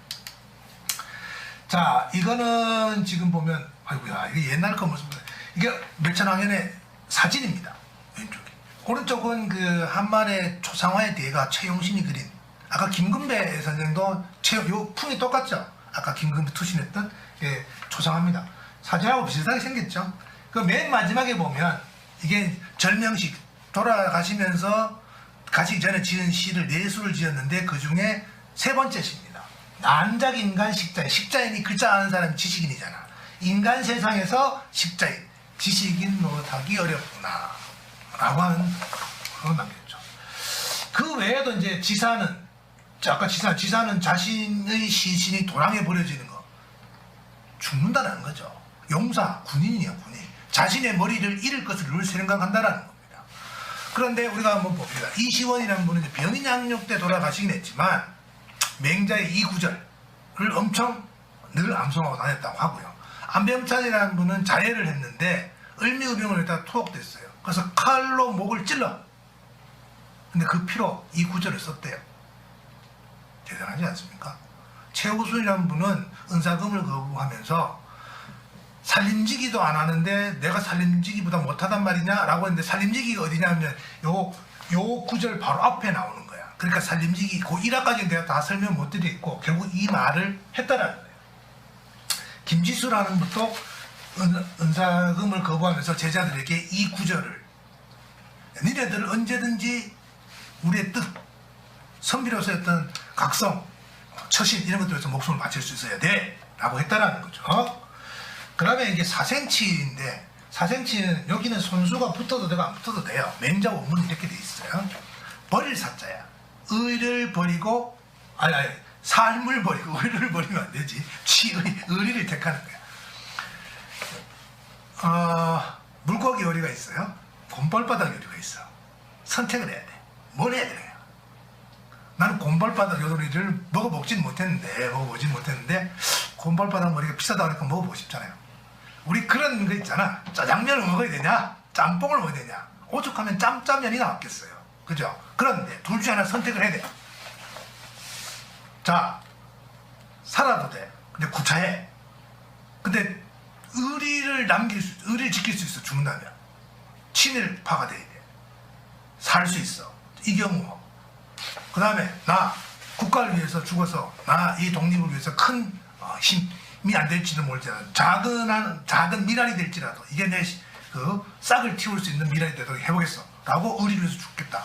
Speaker 1: 자 이거는 지금 보면 아이고야 이게 옛날 거 무슨, 이게 멸천왕현의 사진입니다. 왼쪽이. 오른쪽은 그 한말의 초상화의 대가 최용신이 그린, 아까 김금배 선생도 요 풍이 똑같죠. 아까 김금배 투신했던 초상화입니다. 사진하고 비슷하게 생겼죠. 그 맨 마지막에 보면 이게 절명식, 돌아가시면서 가시기 전에 지은 시를 4수를 지었는데 그 중에 3번째 시입니다. 난작 인간 식자인, 식자인이 글자 아는 사람이 지식인이잖아. 인간 세상에서 식자인, 지식인 노릇하기 어렵구나 라고 하는 그런 남겼죠. 그 외에도 이제 지사는, 아까 지사는 자신의 시신이 도랑에 버려지는 거, 죽는다는 거죠. 용사, 군인이야 군인. 자신의 머리를 잃을 것을 늘 생각한다라는 겁니다. 그런데 우리가 한번 봅니다. 이시원이라는 분은 병인양육 때 돌아가시긴 했지만 맹자의 이 구절을 엄청 늘 암송하고 다녔다고 하고요. 안병찬이라는 분은 자해를 했는데 을미의병을 했다가 투옥됐어요. 그래서 칼로 목을 찔러. 근데 그 피로 이 구절을 썼대요. 대단하지 않습니까? 최우순이라는 분은 은사금을 거부하면서 살림지기도 안 하는데 내가 살림지기보다 못하단 말이냐 라고 했는데, 살림지기가 어디냐면 요 구절 바로 앞에 나오는 거야. 그러니까 살림지기 그 1화까지는 내가 다 설명 못 드리겠고 결국 이 말을 했다라는 거예요. 김지수라는 분도 은사금을 거부하면서 제자들에게 이 구절을, 니네들 언제든지 우리의 뜻, 선비로서의 어떤 각성, 처신 이런 것들에서 목숨을 바칠 수 있어야 돼 라고 했다라는 거죠. 그 다음에 이게 사생치인데, 사생치는 여기는 손수가 붙어도 되고 안 붙어도 돼요. 맹자 원문이 이렇게 돼 있어요. 버릴 사자야. 의를 버리고, 삶을 버리고 의를 버리면 안 되지. 의리를 택하는 거야. 물고기 요리가 있어요. 곰벌바닥 요리가 있어. 선택을 해야 돼. 뭘 해야 되냐. 나는 곰벌바닥 요리를 먹어보진 못했는데 곰벌바닥 머리가 비싸다고 하니까 먹어보고 싶잖아요. 우리 그런 거 있잖아. 짜장면을 먹어야 되냐 짬뽕을 먹어야 되냐. 오죽하면 짬짜면이 나왔겠어요. 그죠? 그런데 둘 중에 하나 선택을 해야 돼요. 자, 살아도 돼. 근데 구차해. 근데 의리를 지킬 수 있어. 죽는다면 친일파가 돼야 돼. 살 수 있어. 이 경우. 그 다음에 나 국가를 위해서 죽어서 나 이 독립을 위해서 큰 힘이 안 될지도 모르지만 작은 미랄이 될지라도 이게 내 그 싹을 틔울 수 있는 미랄이 되도록 해보겠어 라고 의리를 위해서 죽겠다.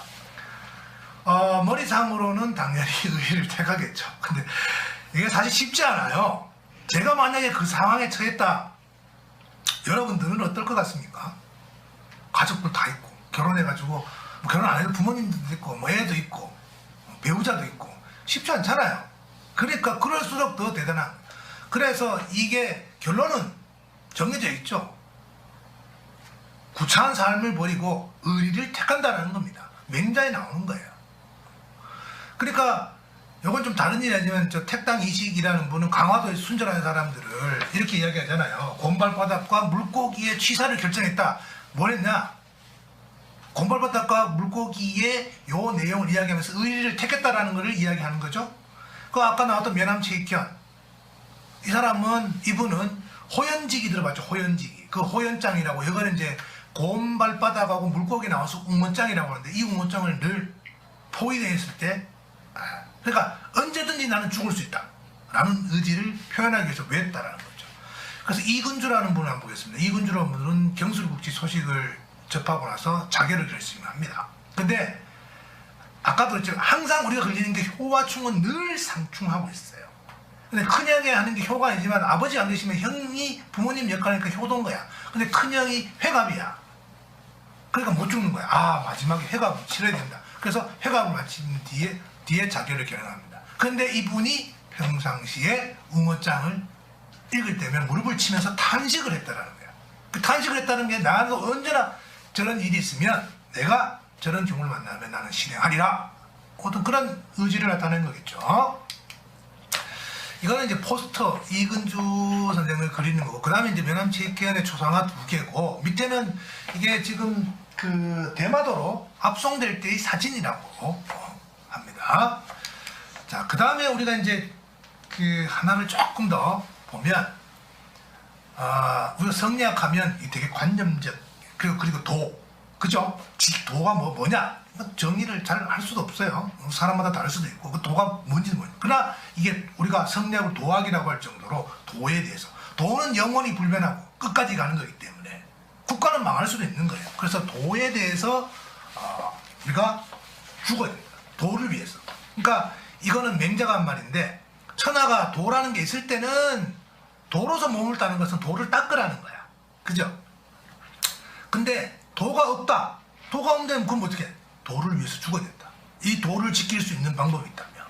Speaker 1: 머리상으로는 당연히 의리를 택하겠죠. 근데 이게 사실 쉽지 않아요. 제가 만약에 그 상황에 처했다, 여러분들은 어떨 것 같습니까? 가족들 다 있고 결혼해가지고 뭐 결혼 안 해도 부모님도 있고 뭐 애도 있고 배우자도 있고 쉽지 않잖아요. 그러니까 그럴수록 더 대단한. 그래서 이게 결론은 정해져 있죠. 구차한 삶을 버리고 의리를 택한다는 겁니다. 맹자에 나오는 거예요. 그러니까 이건 좀 다른 일이지만 저 택당 이식이라는 분은 강화도에 순절하는 사람들을 이렇게 이야기하잖아요. 곰발바닥과 물고기의 취사를 결정했다. 뭘 했냐? 곰발바닥과 물고기의 요 내용을 이야기하면서 의리를 택했다라는 것을 이야기하는 거죠. 그 아까 나왔던 면함치익현, 이분은 호연지기 들어봤죠. 호연지기. 그 호연장이라고, 이거는 이제 곰발바닥하고 물고기 나와서 웅원장이라고 하는데, 이 웅원장을 늘 포위했을 때, 그러니까 언제든지 나는 죽을 수 있다 라는 의지를 표현하기 위해서 외했다라는 거죠. 그래서 이근주라는 분을 한번 보겠습니다. 이근주라는 분은 경술국지 소식을 접하고 나서 자결을 결심합니다. 근데 아까도 그랬지만 항상 우리가 걸리는 게 효와충은 늘 상충하고 있어요. 근데 큰형이 하는 게 효가 아니지만 아버지가 안 계시면 형이 부모님 역할이니까 효도인 거야. 근데 큰형이 회갑이야. 그러니까 못 죽는 거야. 마지막에 회갑을 치러야 된다. 그래서 회갑을 마친 뒤에 자결을 결정합니다. 근데 이분이 평상시에 웅어장을 읽을 때면 무릎을 치면서 탄식을 했다라는 거야. 그 탄식을 했다는 게 나도 언제나 저런 일이 있으면 내가 저런 경우를 만나면 나는 실행하리라. 어떤 그런 의지를 나타낸 거겠죠. 이거는 이제 포스터 이근주 선생을 그리는 거고, 그 다음에 이제 면함치익현의 초상화 2개고, 밑에는 이게 지금 그 대마도로 압송될 때의 사진이라고 합니다. 자, 그 다음에 우리가 이제 그 하나를 조금 더 보면, 우리가 성리학하면 되게 관념적, 그리고 도, 그죠? 도가 뭐냐? 정의를 잘 할 수도 없어요. 사람마다 다를 수도 있고, 그 도가 뭔지는 모르겠어요. 그러나 이게 우리가 성리학을 도학이라고 할 정도로 도에 대해서, 도는 영원히 불변하고 끝까지 가는 거기 때문에 국가는 망할 수도 있는 거예요. 그래서 도에 대해서 우리가 죽어야 됩니다. 도를 위해서. 그러니까 이거는 맹자가 한 말인데, 천하가 도라는 게 있을 때는 도로서 몸을 따는 것은 도를 닦으라는 거야. 그죠? 근데 도가 없다. 도가 없는데 그럼 어떻게 해? 도를 위해서 죽어야 된다. 이 도를 지킬 수 있는 방법이 있다며.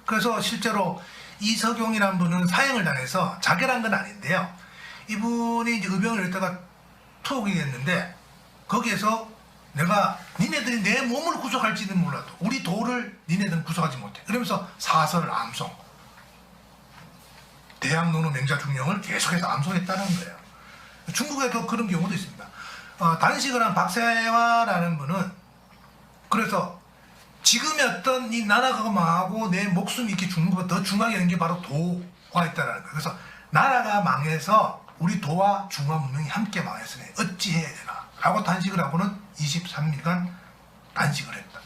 Speaker 1: 그래서 실제로 이석용이라는 분은 사형을 당해서 자결한 건 아닌데요. 이분이 이제 의병을 했다가 투옥이 됐는데, 거기에서 내가 니네들이 내 몸을 구속할지는 몰라도 우리 도를 니네들은 구속하지 못해. 그러면서 사설을 암송, 대학노노 맹자 중령을 계속해서 암송했다는 거예요. 중국에도 그런 경우도 있습니다. 단식을 한 박세화라는 분은 그래서 지금의 어떤 이 나라가 망하고 내 목숨이 이렇게 죽는 것보다 더 중하게 되는 게 바로 도가 있다는 거예요. 그래서 나라가 망해서 우리 도와 중화 문명이 함께 망했으니 어찌해야 되나 라고 단식을 하고는 23일간 단식을 했다.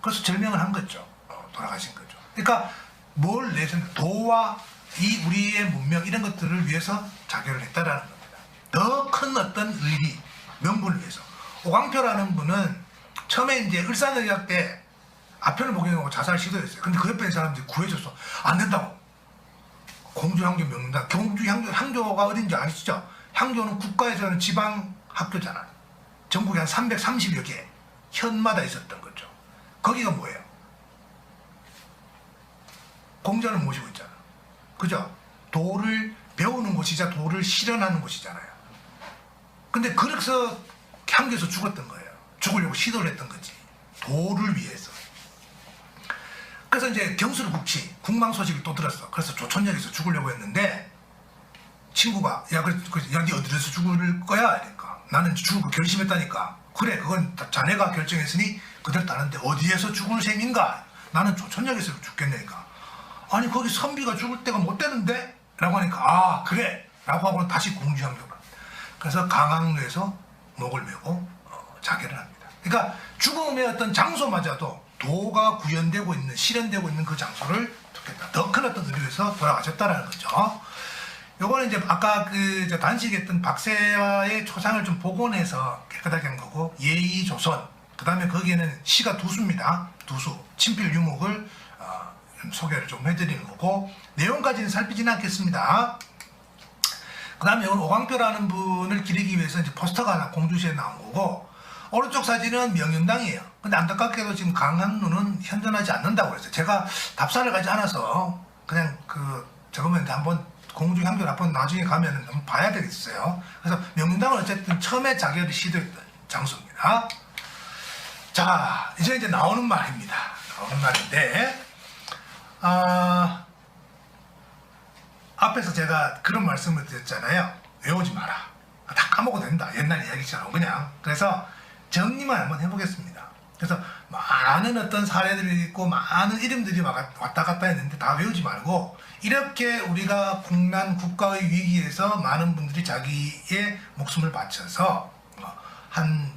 Speaker 1: 그래서 절명을 한 거죠. 돌아가신 거죠. 그러니까 뭘 내세는 도와 이 우리의 문명 이런 것들을 위해서 자결을 했다라는 겁니다. 더 큰 어떤 의리, 명분을 위해서. 오광표라는 분은 처음에 이제 을사늑약 때 아편을 복용하고 자살 시도했어요. 근데 그 옆에 있는 사람들이 구해줬어. 안 된다고. 공주향교 명문단. 향교가 어딘지 아시죠? 향교는 국가에서는 지방 학교잖아. 전국에 한 330여 개 현마다 있었던 거죠. 거기가 뭐예요? 공자를 모시고 있잖아. 그죠? 도를 배우는 곳이자 도를 실현하는 곳이잖아요. 근데 그래서 향교에서 죽었던 거예요. 죽으려고 시도를 했던 거지. 도를 위해서. 그래서 이제 경술국치 국망 소식을 또 들었어. 그래서 조천역에서 죽으려고 했는데 친구가 야, 니 어디서 죽을 거야? 이러니까 나는 죽을 거 결심했다니까. 그래 그건 자네가 결정했으니 그대로 따는데 어디에서 죽을 셈인가? 나는 조천역에서 죽겠네니까. 아니 거기 선비가 죽을 때가 못 되는데? 라고 하니까 아 그래 라고 하고는 다시 공주항역으로 합니다. 그래서 강항로에서 목을 메고 자결을 합니다. 그러니까 죽음의 어떤 장소마저도 도가 구현되고 있는 실현되고 있는 그 장소를 두겠다. 더 큰 어떤 의미에서 돌아가셨다라는 거죠. 요거는 이제 아까 그 단식했던 박세화의 초상을 좀 복원해서 깨끗하게 한 거고 예의조선 그 다음에 거기에는 시가 두수입니다. 두수 친필 유목을 소개를 좀 해드리는 거고 내용까지는 살피지는 않겠습니다. 그 다음에 오광표라는 분을 기리기 위해서 이제 포스터가 하나 공주시에 나온 거고 오른쪽 사진은 명륜당이에요. 근데 안타깝게도 지금 강항루는 현존하지 않는다고 그랬어요. 제가 답사를 가지 않아서 그냥 저거면 한번 공주 향전 한번 나중에 가면 한번 봐야 되겠어요. 그래서 명륜당은 어쨌든 처음에 자결을 시도했던 장소입니다. 자 이제 나오는 말입니다. 나오는 말인데 앞에서 제가 그런 말씀을 드렸잖아요. 외우지 마라. 다 까먹어도 된다. 옛날 이야기처럼 그냥. 그래서 정리만 한번 해보겠습니다. 그래서 많은 어떤 사례들이 있고 많은 이름들이 왔다 갔다 했는데 다 외우지 말고 이렇게 우리가 국난 국가의 위기에서 많은 분들이 자기의 목숨을 바쳐서 한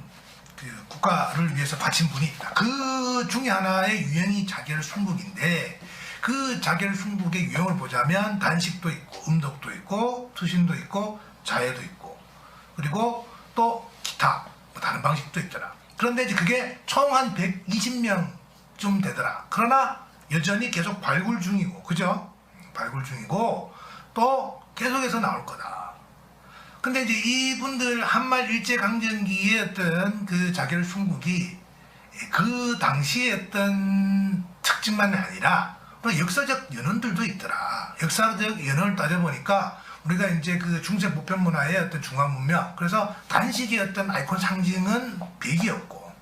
Speaker 1: 국가를 위해서 바친 분이 있다. 그 중에 하나의 유형이 자결순국인데 그 자결순국의 유형을 보자면 단식도 있고 음독도 있고 투신도 있고 자해도 있고 그리고 또 기타 다른 방식도 있더라. 그런데 이제 그게 총 한 120명쯤 되더라. 그러나 여전히 계속 발굴 중이고 그죠? 발굴 중이고 또 계속해서 나올 거다. 근데 이제 이분들 한말 일제강점기의 어떤 그 자결순국이 그 당시의 어떤 특징만이 아니라 역사적 연원들도 있더라. 역사적 연원을 따져보니까 우리가 이제 그 중세 보편 문화의 어떤 중앙 문명, 그래서 단식의 어떤 아이콘 상징은 백이었고,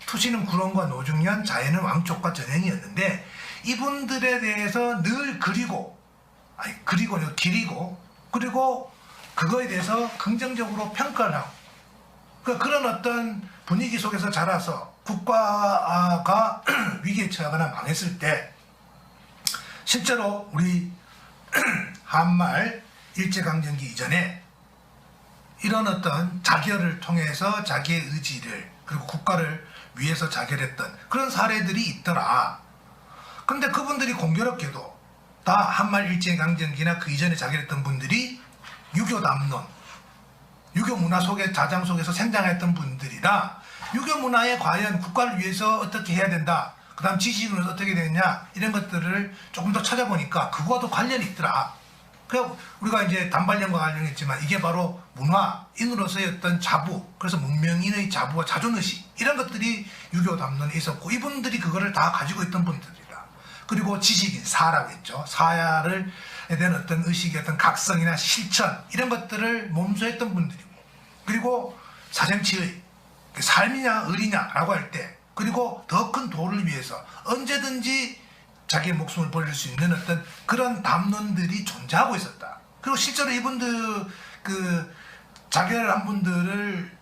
Speaker 1: 투시는 구론과 노중현, 자해는 왕족과 전형이었는데, 이분들에 대해서 늘 기리고, 그리고 그거에 대해서 긍정적으로 평가를 하고, 그런 어떤 분위기 속에서 자라서 국가가 위기에 처하거나 망했을 때, 실제로 우리 한말 일제강점기 이전에 이런 어떤 자결을 통해서 자기의 의지를 그리고 국가를 위해서 자결했던 그런 사례들이 있더라. 근데 그분들이 공교롭게도 다 한말 일제강점기나 그 이전에 자결했던 분들이 유교 담론, 유교 문화 속에 자장 속에서 생장했던 분들이라 유교 문화에 과연 국가를 위해서 어떻게 해야 된다. 그 다음 지식은 어떻게 되느냐 이런 것들을 조금 더 찾아보니까 그거와도 관련이 있더라. 그래서 우리가 이제 단발령과 관련했지만 이게 바로 문화인으로서의 어떤 자부, 그래서 문명인의 자부와 자존의식 이런 것들이 유교 담론에 있었고 이분들이 그거를 다 가지고 있던 분들이다. 그리고 지식인, 사라고 했죠. 사야를 대한 어떤 의식의 어떤 각성이나 실천 이런 것들을 몸소했던 분들이고 그리고 사정치의 삶이냐 을이냐라고 할 때 그리고 더 큰 도를 위해서 언제든지 자기의 목숨을 버릴 수 있는 어떤 그런 담론들이 존재하고 있었다. 그리고 실제로 이분들 자결을 한 분들을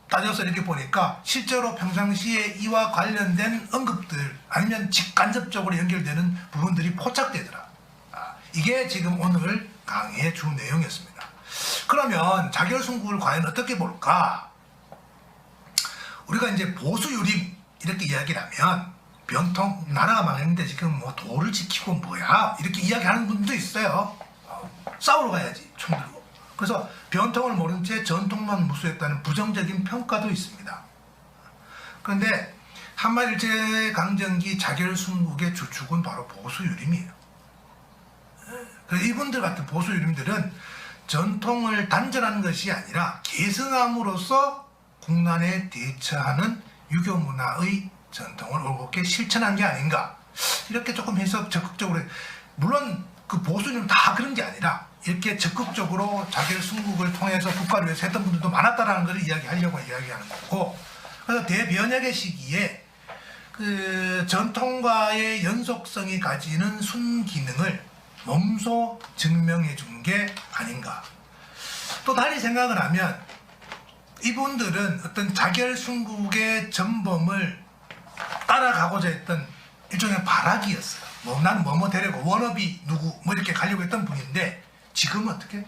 Speaker 1: 따져서 이렇게 보니까 실제로 평상시에 이와 관련된 언급들 아니면 직간접적으로 연결되는 부분들이 포착되더라. 이게 지금 오늘 강의의 주 내용이었습니다. 그러면 자결순국을 과연 어떻게 볼까? 우리가 이제 보수유림 이렇게 이야기를 하면 변통 나라가 망했는데 지금 뭐 도를 지키고 뭐야 이렇게 이야기하는 분도 있어요. 싸우러 가야지 총 들고. 그래서 변통을 모른 채 전통만 무수했다는 부정적인 평가도 있습니다. 그런데 한말일제강점기 자결순국의 주축은 바로 보수유림이에요. 이분들 같은 보수유림들은 전통을 단절하는 것이 아니라 계승함으로써 국난에 대처하는 유교 문화의 전통을 올곧게 실천한 게 아닌가 이렇게 조금 해서 적극적으로 물론 그 보수는 다 그런 게 아니라 이렇게 적극적으로 자결순국을 통해서 국가를 위해서 했던 분들도 많았다라는 것을 이야기하려고 이야기하는 거고 그래서 대변혁의 시기에 그 전통과의 연속성이 가지는 순기능을 몸소 증명해 준 게 아닌가. 또 달리 생각을 하면 이분들은 어떤 자결순국의 전범을 따라가고자 했던 일종의 발악이었어요. 뭐 나는 뭐뭐 되려고 워너비 누구 뭐 이렇게 가려고 했던 분인데 지금은 어떻게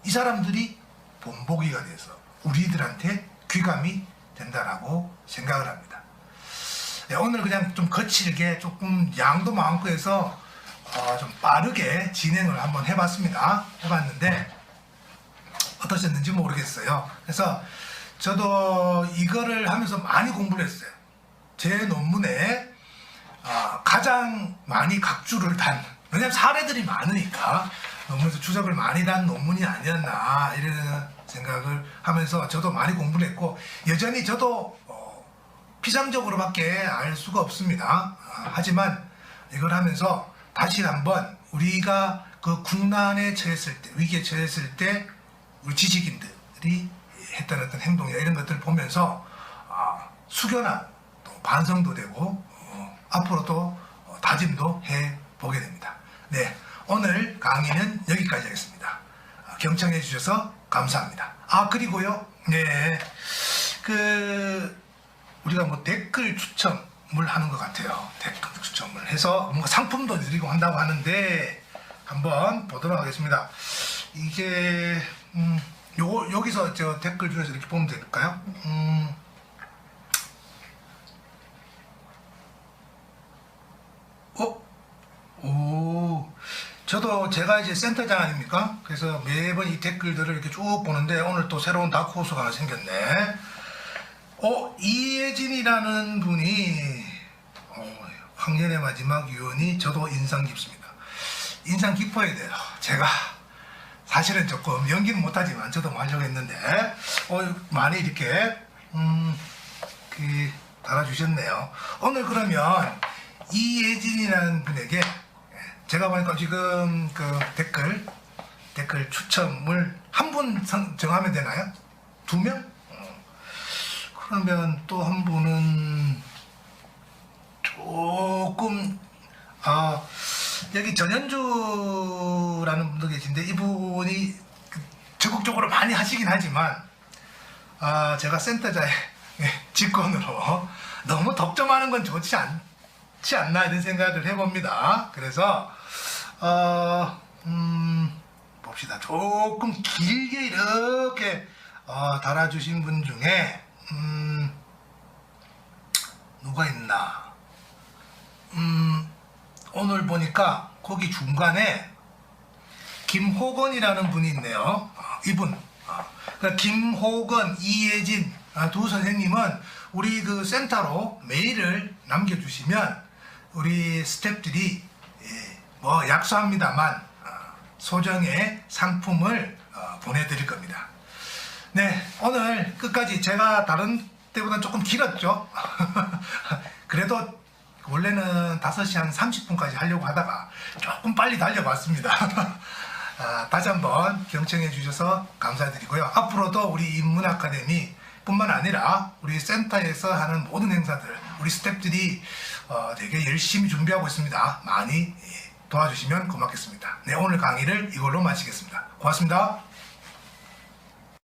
Speaker 1: 이 사람들이 본보기가 돼서 우리들한테 귀감이 된다라고 생각을 합니다. 네, 오늘 그냥 좀 거칠게 조금 양도 많고 해서 좀 빠르게 진행을 한번 해봤는데 어떠셨는지 모르겠어요. 그래서 저도 이거를 하면서 많이 공부를 했어요. 제 논문에 가장 많이 각주를 단, 왜냐면 사례들이 많으니까 논문에서 주석을 많이 단 논문이 아니었나 이런 생각을 하면서 저도 많이 공부를 했고, 여전히 저도 피상적으로밖에 알 수가 없습니다. 하지만 이걸 하면서 다시 한번 우리가 그 국난에 처했을 때, 위기에 처했을 때 우리 지식인들이 했던 어떤 행동이나 이런 것들을 보면서 숙연한 또 반성도 되고 앞으로도 다짐도 해보게 됩니다. 네, 오늘 강의는 여기까지 하겠습니다. 경청해 주셔서 감사합니다. 그리고요, 네, 우리가 뭐 댓글 추첨을 하는 것 같아요. 댓글 추첨을 해서 뭔가 상품도 드리고 한다고 하는데 한번 보도록 하겠습니다. 이게 여기서 저 댓글 중에서 이렇게 보면 될까요? 저도 제가 이제 센터장 아닙니까? 그래서 매번 이 댓글들을 이렇게 쭉 보는데 오늘 또 새로운 다크호스가 하나 생겼네. 이예진이라는 분이 황년의 마지막 유언이 저도 인상 깊습니다. 인상 깊어야 돼요. 제가 사실은 조금 연기는 못하지만 저도 뭐 하려고 했는데 많이 이렇게 달아주셨네요. 오늘 그러면 이예진이라는 분에게 제가 보니까 지금 그 댓글 추첨을 한 분 정하면 되나요? 2명? 그러면 또 한 분은 조금 여기 전현주라는 분도 계신데 이분이 적극적으로 많이 하시긴 하지만 제가 센터장의 직권으로 너무 덕점하는 건 좋지 않나 이런 생각을 해봅니다. 그래서 봅시다. 조금 길게 이렇게 달아주신 분 중에 누가 있나? 오늘 보니까 거기 중간에 김호건이라는 분이 있네요. 이분 그러니까 김호건, 이예진 두 선생님은 우리 그 센터로 메일을 남겨주시면 우리 스태프들이 뭐 약소합니다만 소정의 상품을 보내드릴 겁니다. 네, 오늘 끝까지 제가 다른 때보다 조금 길었죠. 그래도 원래는 5시 한 30분까지 하려고 하다가 조금 빨리 달려봤습니다. 다시 한번 경청해 주셔서 감사드리고요. 앞으로도 우리 인문아카데미 뿐만 아니라 우리 센터에서 하는 모든 행사들 우리 스태프들이 되게 열심히 준비하고 있습니다. 많이 도와주시면 고맙겠습니다. 네, 오늘 강의를 이걸로 마치겠습니다. 고맙습니다.